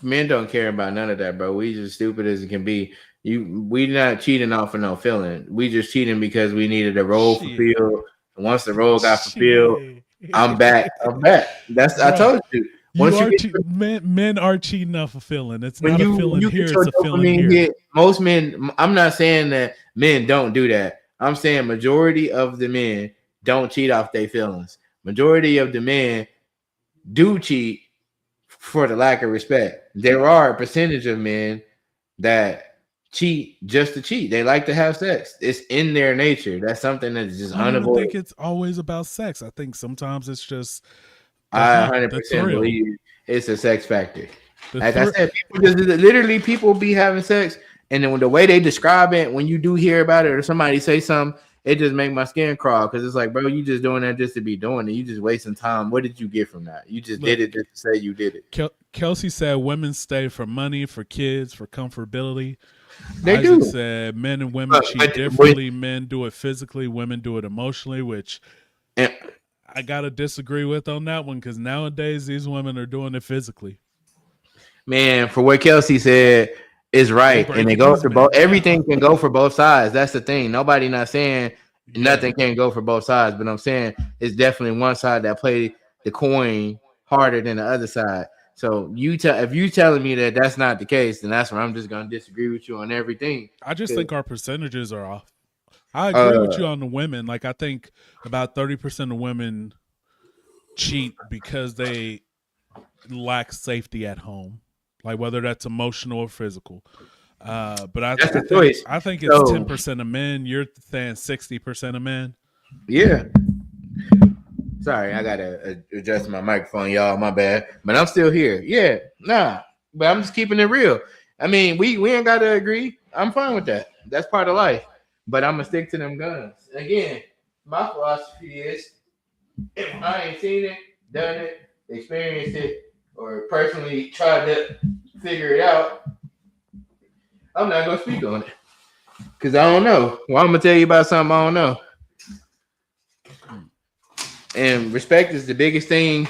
men don't care about none of that, bro. We just stupid as it can be. We not cheating off of no feeling. We just cheating because we needed a role Shit. fulfilled. And once the role got fulfilled, Shit. I'm back. I'm back. That's I Bruh, told you. you Once you are get men are cheating off a feeling. It's when not a you feeling get here, your it's a feeling dopamine here. hit, most men. I'm not saying that men don't do that. I'm saying majority of the men don't cheat off their feelings. Majority of the men do cheat for the lack of respect. There are a percentage of men that cheat just to cheat. They like to have sex. It's in their nature. That's something that's just I don't even think unavoidable. it's always about sex. I think sometimes it's just the I hunt, the 100% thrill, believe it's a sex factor. the Like I thrill. said, people just literally people be having sex, and then when the way they describe it, when you do hear about it or somebody say something, it just make my skin crawl because it's like, bro, you just doing that just to be doing it. You just wasting time. What did you get from that? You just Look, did it just to say you did it. Kelsey said women stay for money, for kids, for comfortability. They Isaac do. said men and women cheat But differently. Men do it physically, women do it emotionally, which and, I gotta disagree with on that one because nowadays these women are doing it physically. man, for what Kelsey said is They right, and it breaking goes these for both. men Everything down. can go for both sides. That's the thing. Nobody not saying Yeah. nothing can go for both sides, but I'm saying it's definitely one side that play the coin harder than the other side. So if you telling me that that's not the case, then that's where I'm just gonna disagree with you on everything. I just think our percentages are off. I agree with Uh, you on the women. Like I think about 30% of women cheat because they lack safety at home, like whether that's emotional or physical. But that's the choice. I think it's So 10% of men. You're saying 60% of men. yeah. Sorry, I gotta adjust my microphone, y'all. My bad, but I'm still here. Yeah, nah, but I'm just keeping it real. I mean, we ain't gotta agree. I'm fine with that. That's part of life. But I'm gonna stick to them guns. Again, my philosophy is if I ain't seen it, done it, experienced it, or personally tried to figure it out, I'm not gonna speak on it because I don't know. Well, I'm gonna tell you about something I don't know. And respect is the biggest thing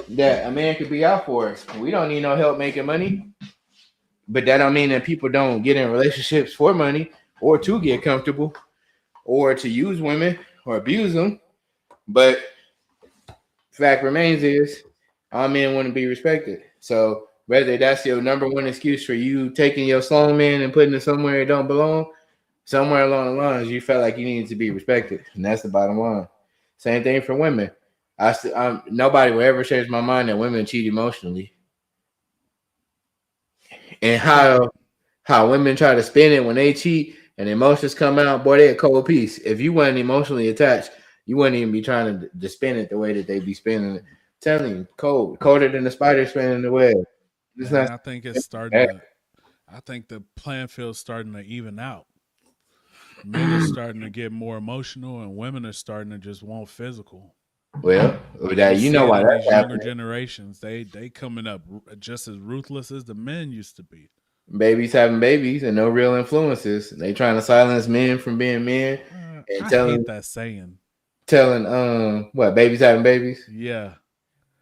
that a man could be out for. We don't need no help making money, but that don't mean that people don't get in relationships for money or to get comfortable or to use women or abuse them. But fact remains is all men want to be respected. So whether that's your number one excuse for you taking your slow man and putting it somewhere it don't belong, somewhere along the lines you felt like you needed to be respected, and that's the bottom line. Same thing for women. Nobody will ever change my mind that women cheat emotionally, and how women try to spin it when they cheat. and emotions come out, boy, they a cold piece. If you wasn't emotionally attached, you wouldn't even be trying to spin it the way that they be spinning it. Telling you, colder than the spider spinning the web. It's Man, not. I think it's starting to. I think the playing field's starting to even out. Men are starting to get more emotional, and women are starting to just want physical. Well, You that you see know it why in that's these younger happening. generations. They coming up just as ruthless as the men used to be. Babies having babies and no real influences. They trying to silence men from being men and I telling hate that saying. telling what babies having babies. Yeah,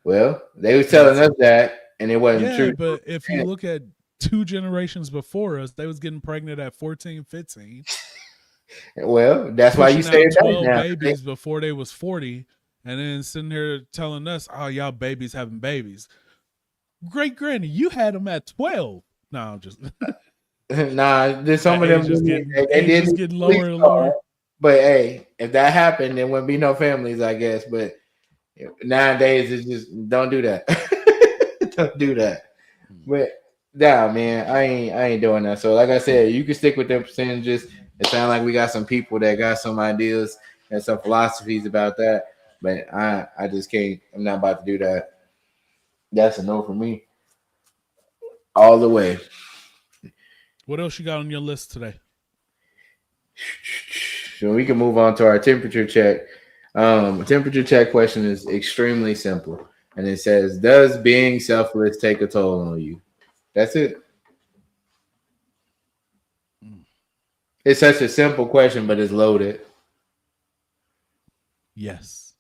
Well, they was telling because us that, and it wasn't yeah, true. but if you look at two generations before us, they was getting pregnant at 14, 15, Well, that's why you pushing say out it back 12 now. babies before they was 40, and then sitting here telling us, "Oh, y'all babies having babies." Great granny, you had them at 12. No, just Nah, there's some the of them age is they did need police lower and car. lower. But hey, if that happened, there wouldn't be no families, I guess. But nowadays, it's just don't do that. Don't do that. But nah, man, I ain't doing that. So like I said, you can stick with them percentages. It sounds like we got some people that got some ideas and some philosophies about that. But I just can't. I'm not about to do that. That's a no for me, all the way. What else you got on your list today? So we can move on to our temperature check. Temperature check question is extremely simple, and it says, "Does being selfless take a toll on you?" That's it. It's such a simple question, but it's loaded. Yes.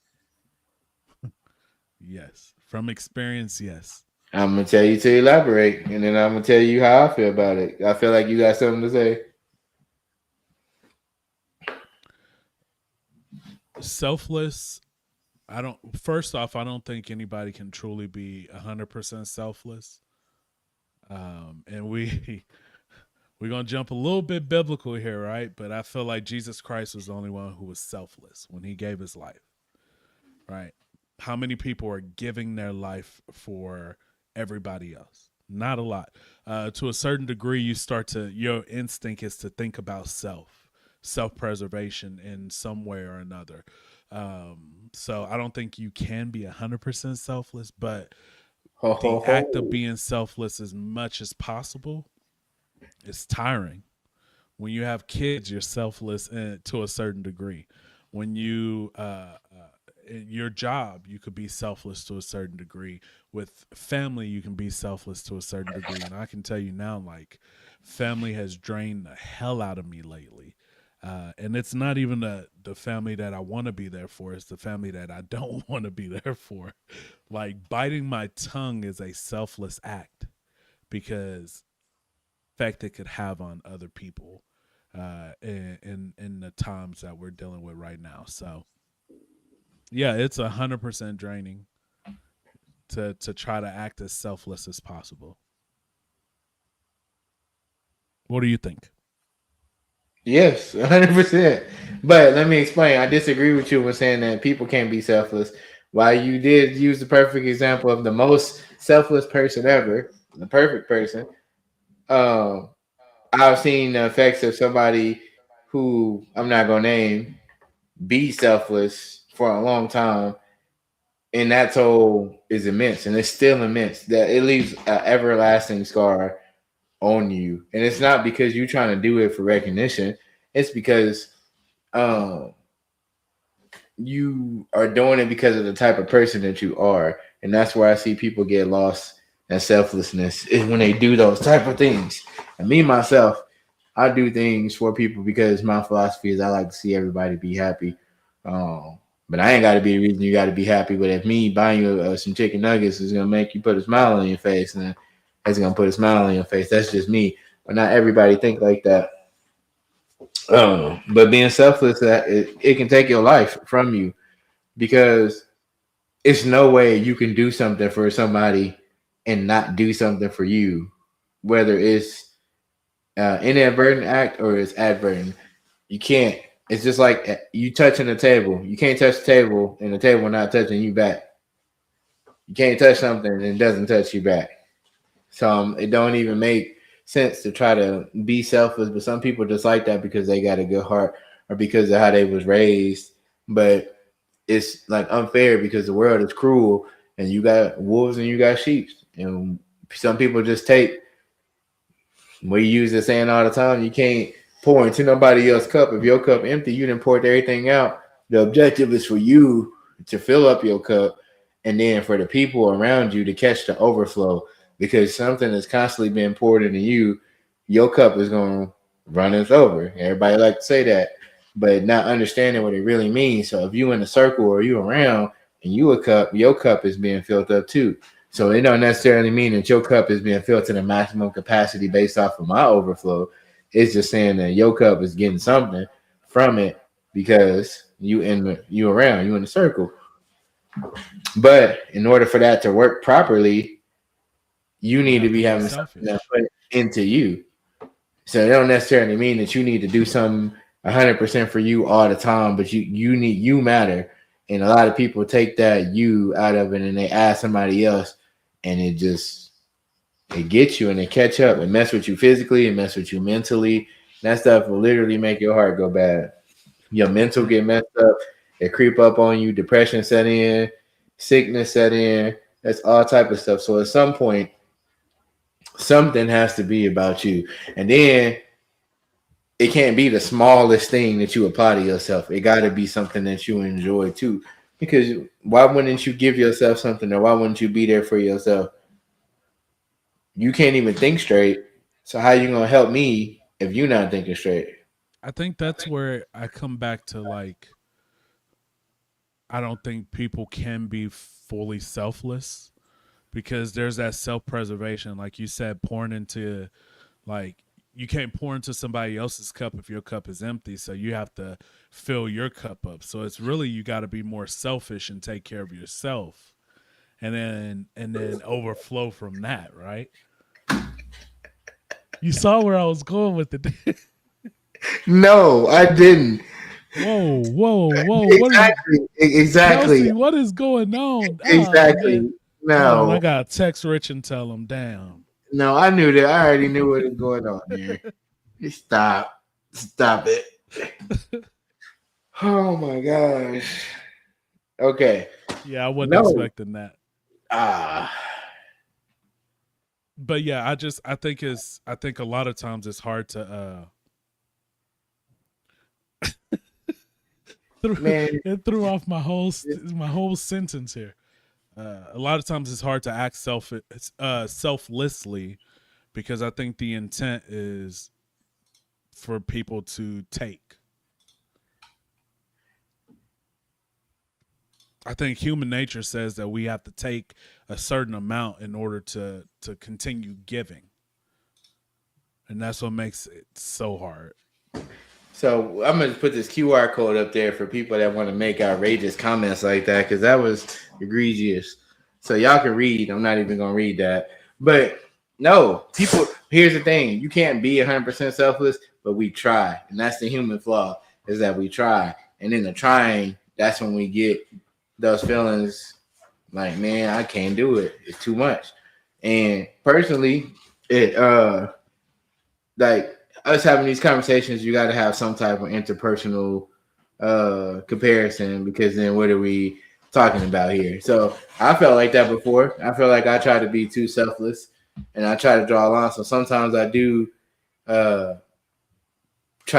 Yes. From experience, yes. I'm gonna tell you to elaborate, and then I'm gonna tell you how I feel about it. I feel like you got something to say. Selfless. I don't. First off, I don't think anybody can truly be 100% selfless. And we're gonna jump a little bit biblical here, right? But I feel like Jesus Christ was the only one who was selfless when he gave his life, right? How many people are giving their life for everybody else? Not a lot. To a certain degree, your instinct is to think about self preservation in some way or another. So I don't think you can be 100% selfless, but Ho ho the act of ho. being selfless as much as possible is tiring. When you have kids, you're selfless to a certain degree. When you in your job, you could be selfless to a certain degree. With family, you can be selfless to a certain degree. And I can tell you now, like, family has drained the hell out of me lately. And it's not even the family that I want to be there for. It's the family that I don't want to be there for. Like, biting my tongue is a selfless act because effect it could have on other people in the times that we're dealing with right now. So yeah, it's 100% draining to try to act as selfless as possible. What do you think? Yes, 100%. But let me explain. I disagree with you when saying that people can't be selfless. While you did use the perfect example of the most selfless person ever, the perfect person, um, I've seen the effects of somebody who I'm not gonna name be selfless for a long time, and that toll is immense, and it's still immense. That it leaves an everlasting scar on you, and it's not because you're trying to do it for recognition. It's because um, you are doing it because of the type of person that you are, and that's where I see people get lost. And selflessness is when they do those type of things. And me myself, I do things for people because my philosophy is I like to see everybody be happy. But I ain't got to be the reason you got to be happy. But if me buying you some chicken nuggets is gonna make you put a smile on your face, then it's gonna put a smile on your face. That's just me. But not everybody think like that. But being selfless, it can take your life from you because it's no way you can do something for somebody and not do something for you, whether it's inadvertent act or it's advertent. You can't. It's just like you touching the table. You can't touch the table and the table not touching you back. You can't touch something and it doesn't touch you back. So it don't even make sense to try to be selfless, but some people just like that because they got a good heart or because of how they was raised. But it's like unfair because the world is cruel and you got wolves and you got sheep. And some people just take, we use this saying all the time, you can't pour into nobody else's cup. If your cup empty, you done poured everything out. The objective is for you to fill up your cup and then for the people around you to catch the overflow because something is constantly being poured into you, your cup is going to run us over. Everybody like to say that, but not understanding what it really means. So if you in a circle or you around and you a cup, your cup is being filled up too. So it don't necessarily mean that your cup is being filled to the maximum capacity based off of my overflow. It's just saying that your cup is getting something from it because you around, you in the circle. But in order for that to work properly, you need to be having something that put into you. So it don't necessarily mean that you need to do something 100% for you all the time, but you matter. And a lot of people take that you out of it and they ask somebody else, and it gets you and it catch up and mess with you physically and mess with you mentally. That stuff will literally make your heart go bad. Your mental get messed up. It creep up on you. Depression set in. Sickness set in. That's all type of stuff. So at some point, something has to be about you. And then it can't be the smallest thing that you apply to yourself. It got to be something that you enjoy too. Because why wouldn't you give yourself something, or why wouldn't you be there for yourself? You can't even think straight. So how you gonna help me if you're not thinking straight? I think that's where I come back to, like, I don't think people can be fully selfless because there's that self-preservation, like you said, pouring into, like, you can't pour into somebody else's cup if your cup is empty, so you have to fill your cup up. So it's really, you got to be more selfish and take care of yourself, and then overflow from that, right? You saw where I was going with it. No, I didn't. Whoa, whoa, whoa! What is Exactly. Kelsey? What is going on? Oh man! Exactly. Hold on, I No. gotta text Rich and tell him. Damn. No, I knew that. I already knew what was going on there. Stop. Stop it. Oh my gosh. Okay. Yeah, I wasn't No. expecting that. Ah. But yeah, I think a lot of times it's hard to Man. it threw off my whole sentence here. A lot of times it's hard to act selflessly because I think the intent is for people to take. I think human nature says that we have to take a certain amount in order to continue giving, and that's what makes it so hard. So I'm gonna put this QR code up there for people that want to make outrageous comments like that because that was egregious. So y'all can read. I'm not even gonna read that. But no, people. Here's the thing: you can't be 100% selfless, but we try, and that's the human flaw is that we try, and in the trying, that's when we get those feelings like, man, I can't do it. It's too much. And personally, it like us having these conversations, you got to have some type of interpersonal comparison because then what are we talking about here? So I felt like that before. I feel like I try to be too selfless and I try to draw a line. So sometimes I do try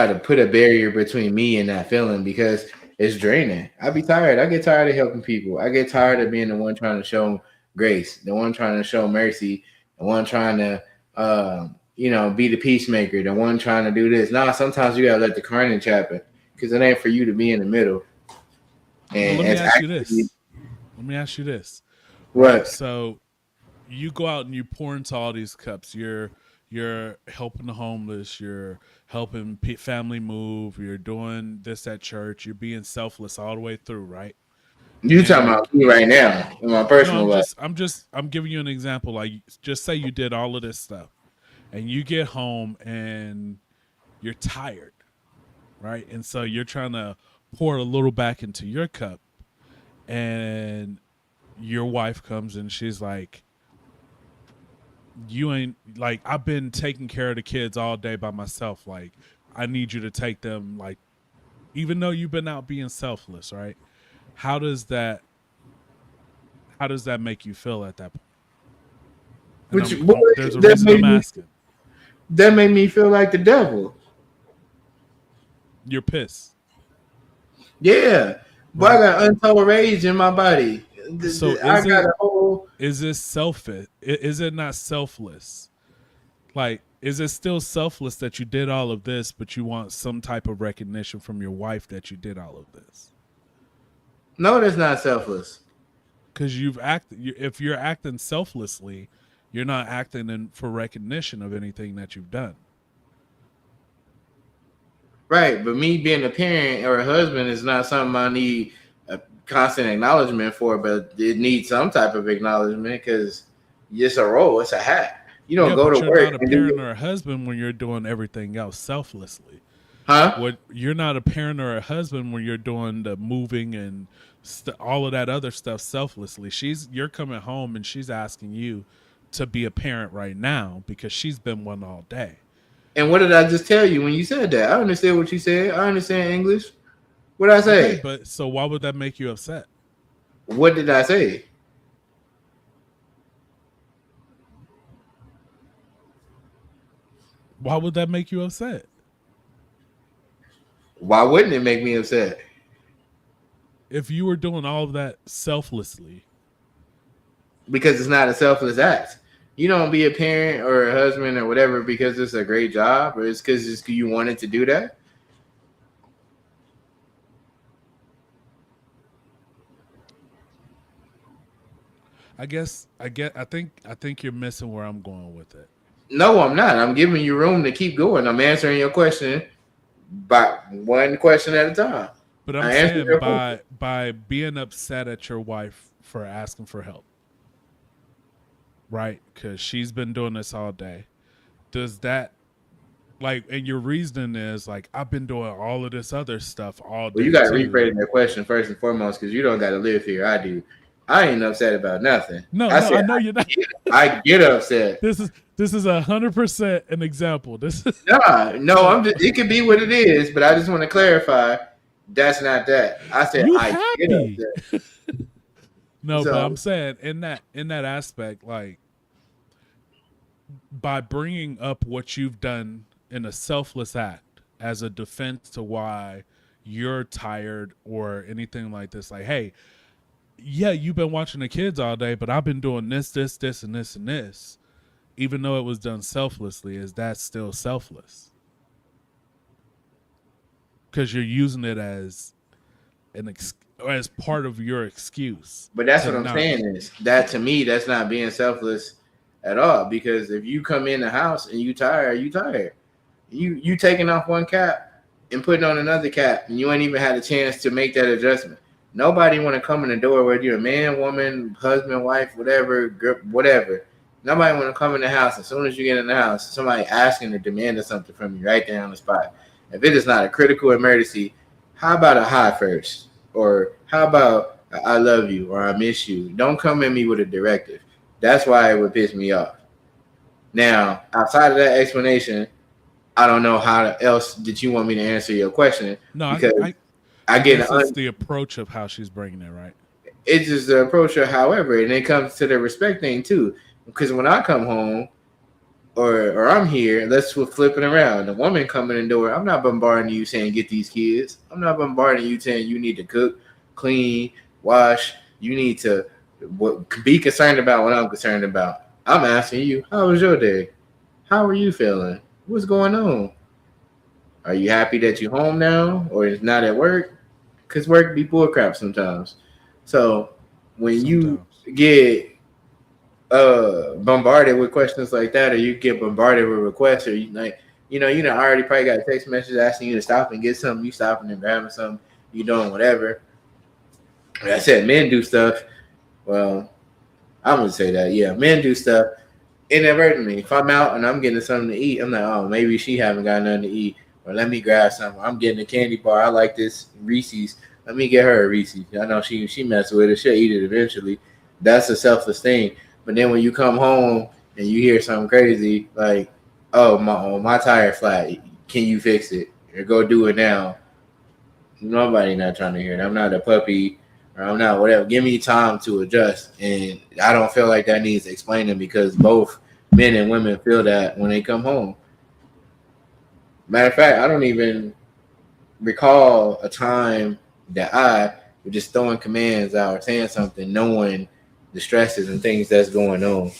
to put a barrier between me and that feeling because it's draining. I be tired. I get tired of helping people. I get tired of being the one trying to show grace, the one trying to show mercy, the one trying to be the peacemaker, the one trying to do this. Nah, sometimes you gotta let the carnage happen because it ain't for you to be in the middle. And Well, let me it's ask you actually this. Let me ask you this. Right. what So you go out and you pour into all these cups. You're helping the homeless. You're helping family move. You're doing this at church. You're being selfless all the way through, right? you talking And about me right now in my no, personal life. I'm giving you an example. Like, just say you did all of this stuff, and you get home and you're tired, right? And so you're trying to pour a little back into your cup, and your wife comes and she's like, you ain't like I've been taking care of the kids all day by myself. Like I need you to take them. Like even though you've been out being selfless, right? How does that how does that make you feel at that point? And Which there's a reason I'm asking. that made me feel like the devil. You're pissed. Yeah, but Right. I got untold rage in my body. So I got a whole. is this selfish? Is it not selfless? Like, is it still selfless that you did all of this, but you want some type of recognition from your wife that you did all of this? No, that's not selfless. Because you've acted. If you're acting selflessly, you're not acting for recognition of anything that you've done. Right, but me being a parent or a husband is not something I need a constant acknowledgement for, but it needs some type of acknowledgement because it's a role, it's a hat. You don't Yeah, go but to you're work not a and do, parent or a husband when you're doing everything else selflessly. huh? What you're not a parent or a husband when you're doing the moving and all of that other stuff selflessly. You're coming home and she's asking you to be a parent right now because she's been one all day. And what did I just tell you when you said that? I understand what you said. I understand English. What did I say? Okay, but so why would that make you upset? What did I say? Why would that make you upset? Why wouldn't it make me upset? If you were doing all of that selflessly. Because it's not a selfless act. You don't be a parent or a husband or whatever because it's a great job or it's because you wanted to do that. I think you're missing where I'm going with it. No, I'm not. I'm giving you room to keep going. I'm answering your question by one question at a time. But I'm I answered saying your question. by being upset at your wife for asking for help, right? Because she's been doing this all day. Does that like? And your reasoning is like I've been doing all of this other stuff all Well, you day got to too. rephrase that question first and foremost because you don't got to live here. I do. I ain't upset about nothing. No, I I said know you're not. I get upset. This is 100% an example. This is No, I'm just. It could be what it is, but I just want to clarify. That's not that. I said you I get happy. upset. No, but So I'm saying in that aspect, like by bringing up what you've done in a selfless act as a defense to why you're tired or anything like this, like, hey, yeah, you've been watching the kids all day, but I've been doing this, and this, and this. Even though it was done selflessly, is that still selfless? Because you're using it as as part of your excuse. but that's to what I'm not. saying is that to me, that's not being selfless at all. Because if you come in the house and you tired, you tired. You taking off one cap and putting on another cap, and you ain't even had a chance to make that adjustment. Nobody want to come in the door, whether you're a man, woman, husband, wife, whatever, girl, whatever. Nobody want to come in the house. As soon as you get in the house, somebody asking or demanding something from you right there on the spot. If it is not a critical emergency, how about a hi first? Or how about I love you or I miss you? Don't come at me with a directive. That's why it would piss me off. Now, outside of that explanation, I don't know how else did you want me to answer your question No, because I get guess it's the approach of how she's bringing it, right? it's just the approach of however, and it comes to the respect thing too. Because when I come home or I'm here, let's flip it around. The woman coming in the door, I'm not bombarding you saying get these kids. I'm not bombarding you saying you need to cook, clean, wash. You need to be concerned about what I'm concerned about. I'm asking you, how was your day? How are you feeling? What's going on? Are you happy that you're home now or it's not at work? Because work be bullcrap sometimes. So when you Sometimes. get bombarded with questions like that, or you get bombarded with requests, or you know, already probably got a text message asking you to stop and get something, you stopping and grabbing something, you doing whatever. Like I said, men do stuff. Well, I'm gonna say that, yeah, men do stuff inadvertently. If I'm out and I'm getting something to eat, I'm like, oh, maybe she haven't got nothing to eat, or let me grab something. I'm getting a candy bar. I like this Reese's. Let me get her a Reese's. I know she messes with it. She'll eat it eventually. That's a selfless thing. But then when you come home and you hear something crazy like, "Oh, my tire flat. Can you fix it? Or go do it now." Nobody not trying to hear it. I'm not a puppy, or I'm not whatever. Give me time to adjust, and I don't feel like that needs explaining because both men and women feel that when they come home. Matter of fact, I don't even recall a time that I was just throwing commands out or saying something, knowing the stresses and things that's going on.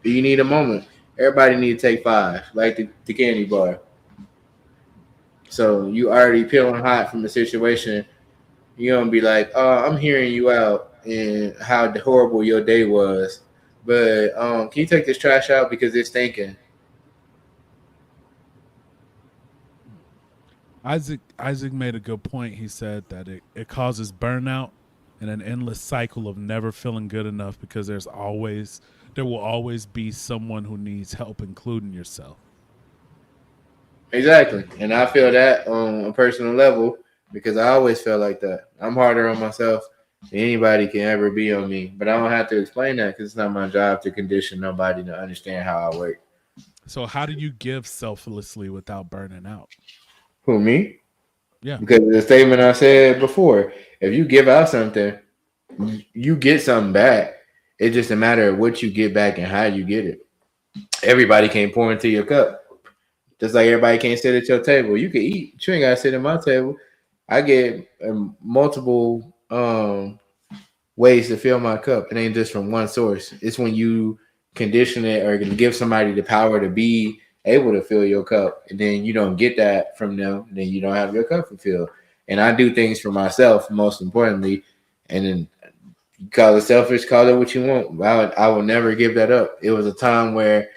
You need a moment. Everybody need to take five, like the candy bar. So you already peeling hot from the situation. You're gonna be like, "Oh, I'm hearing you out and how horrible your day was, but can you take this trash out because it's stinking?" Isaac made a good point. He said that it causes burnout and an endless cycle of never feeling good enough because there will always be someone who needs help, including yourself. Exactly, and I feel that on a personal level because I always felt like that. I'm harder on myself than anybody can ever be on me, but I don't have to explain that because it's not my job to condition nobody to understand how I work. So how do you give selflessly without burning out? Who me? Yeah. Because of the statement I said before, if you give out something, you get something back. It's just a matter of what you get back and how you get it. Everybody can't pour into your cup. Just like everybody can't sit at your table. You can eat. But you ain't gotta sit at my table. I get multiple ways to fill my cup. It ain't just from one source. It's when you condition it or give somebody the power to be able to fill your cup, and then you don't get that from them, then you don't have your cup fulfilled. And I do things for myself, most importantly, and then you call it selfish, call it what you want. I will never give that up. It was a time where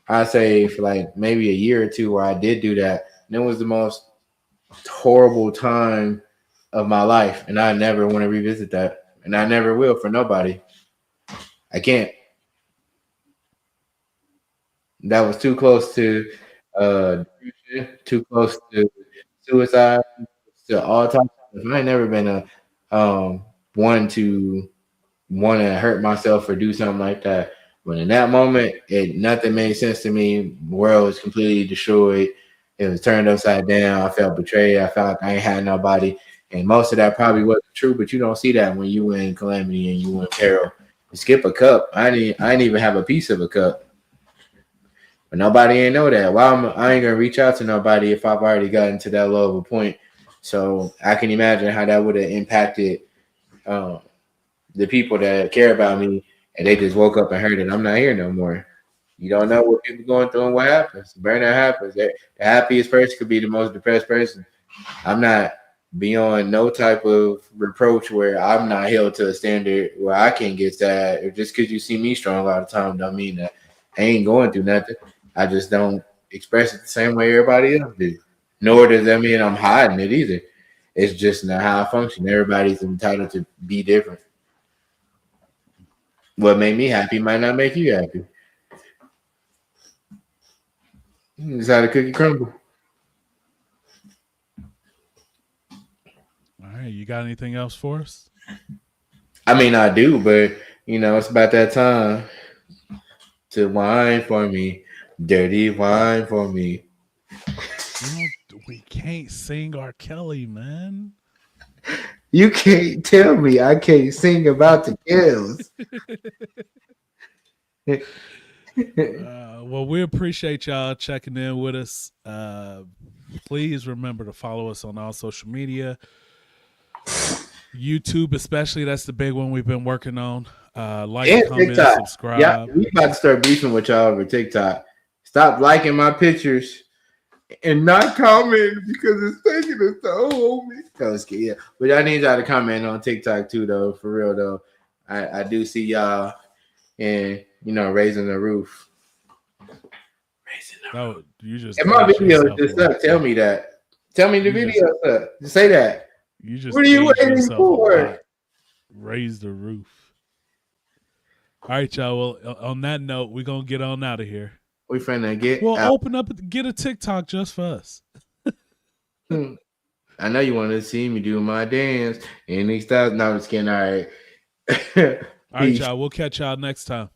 I say for like maybe a year or two where I did do that. And it was the most horrible time of my life, and I never want to revisit that, and I never will for nobody. I can't. That was too close to depression, too close to suicide, to all types of stuff. I ain't never been a one to want to hurt myself or do something like that. But in that moment, it nothing made sense to me. The world was completely destroyed. It was turned upside down. I felt betrayed. I felt like I ain't had nobody. And most of that probably wasn't true, but you don't see that when you in calamity and you in peril. You skip a cup. I didn't even have a piece of a cup. But nobody ain't know that. I ain't gonna reach out to nobody if I've already gotten to that low of a point. So I can imagine how that would have impacted um, the people that care about me, and they just woke up and heard it. I'm not here no more. You don't know what people going through and what happens. Burnout happens. The happiest person could be the most depressed person. I'm not beyond no type of reproach where I'm not held to a standard where I can't get sad. Or just because you see me strong all the time don't mean that I ain't going through nothing. I just don't express it the same way everybody else do. Nor does that mean I'm hiding it either. It's just not how I function. Everybody's entitled to be different. What made me happy might not make you happy. It's how the cookie crumble. All right. You got anything else for us? I mean, I do, but it's about that time to wine for me, dirty wine for me. We can't sing R. Kelly, man. You can't tell me I can't sing about the kills. Well, we appreciate y'all checking in with us. Please remember to follow us on all social media. YouTube, especially, that's the big one we've been working on. Like, and comment, TikTok. subscribe. Yeah, we about to start beefing with y'all over TikTok. Stop liking my pictures and not commenting because it's taking a toll on me. Yeah, but I need y'all to comment on TikTok too, though. For real, though, I do see y'all and raising the roof. Oh, you just and my video just suck. Tell me that. Tell me the video suck. Just say that. You just what are you waiting for? Raise the roof. All right, y'all. Well, on that note, we're gonna get on out of here. We finna get. Well, open up, get a TikTok just for us. I know you want to see me do my dance and these styles. No, I'm just kidding. All right. All right, Peace. y'all. We'll catch y'all next time.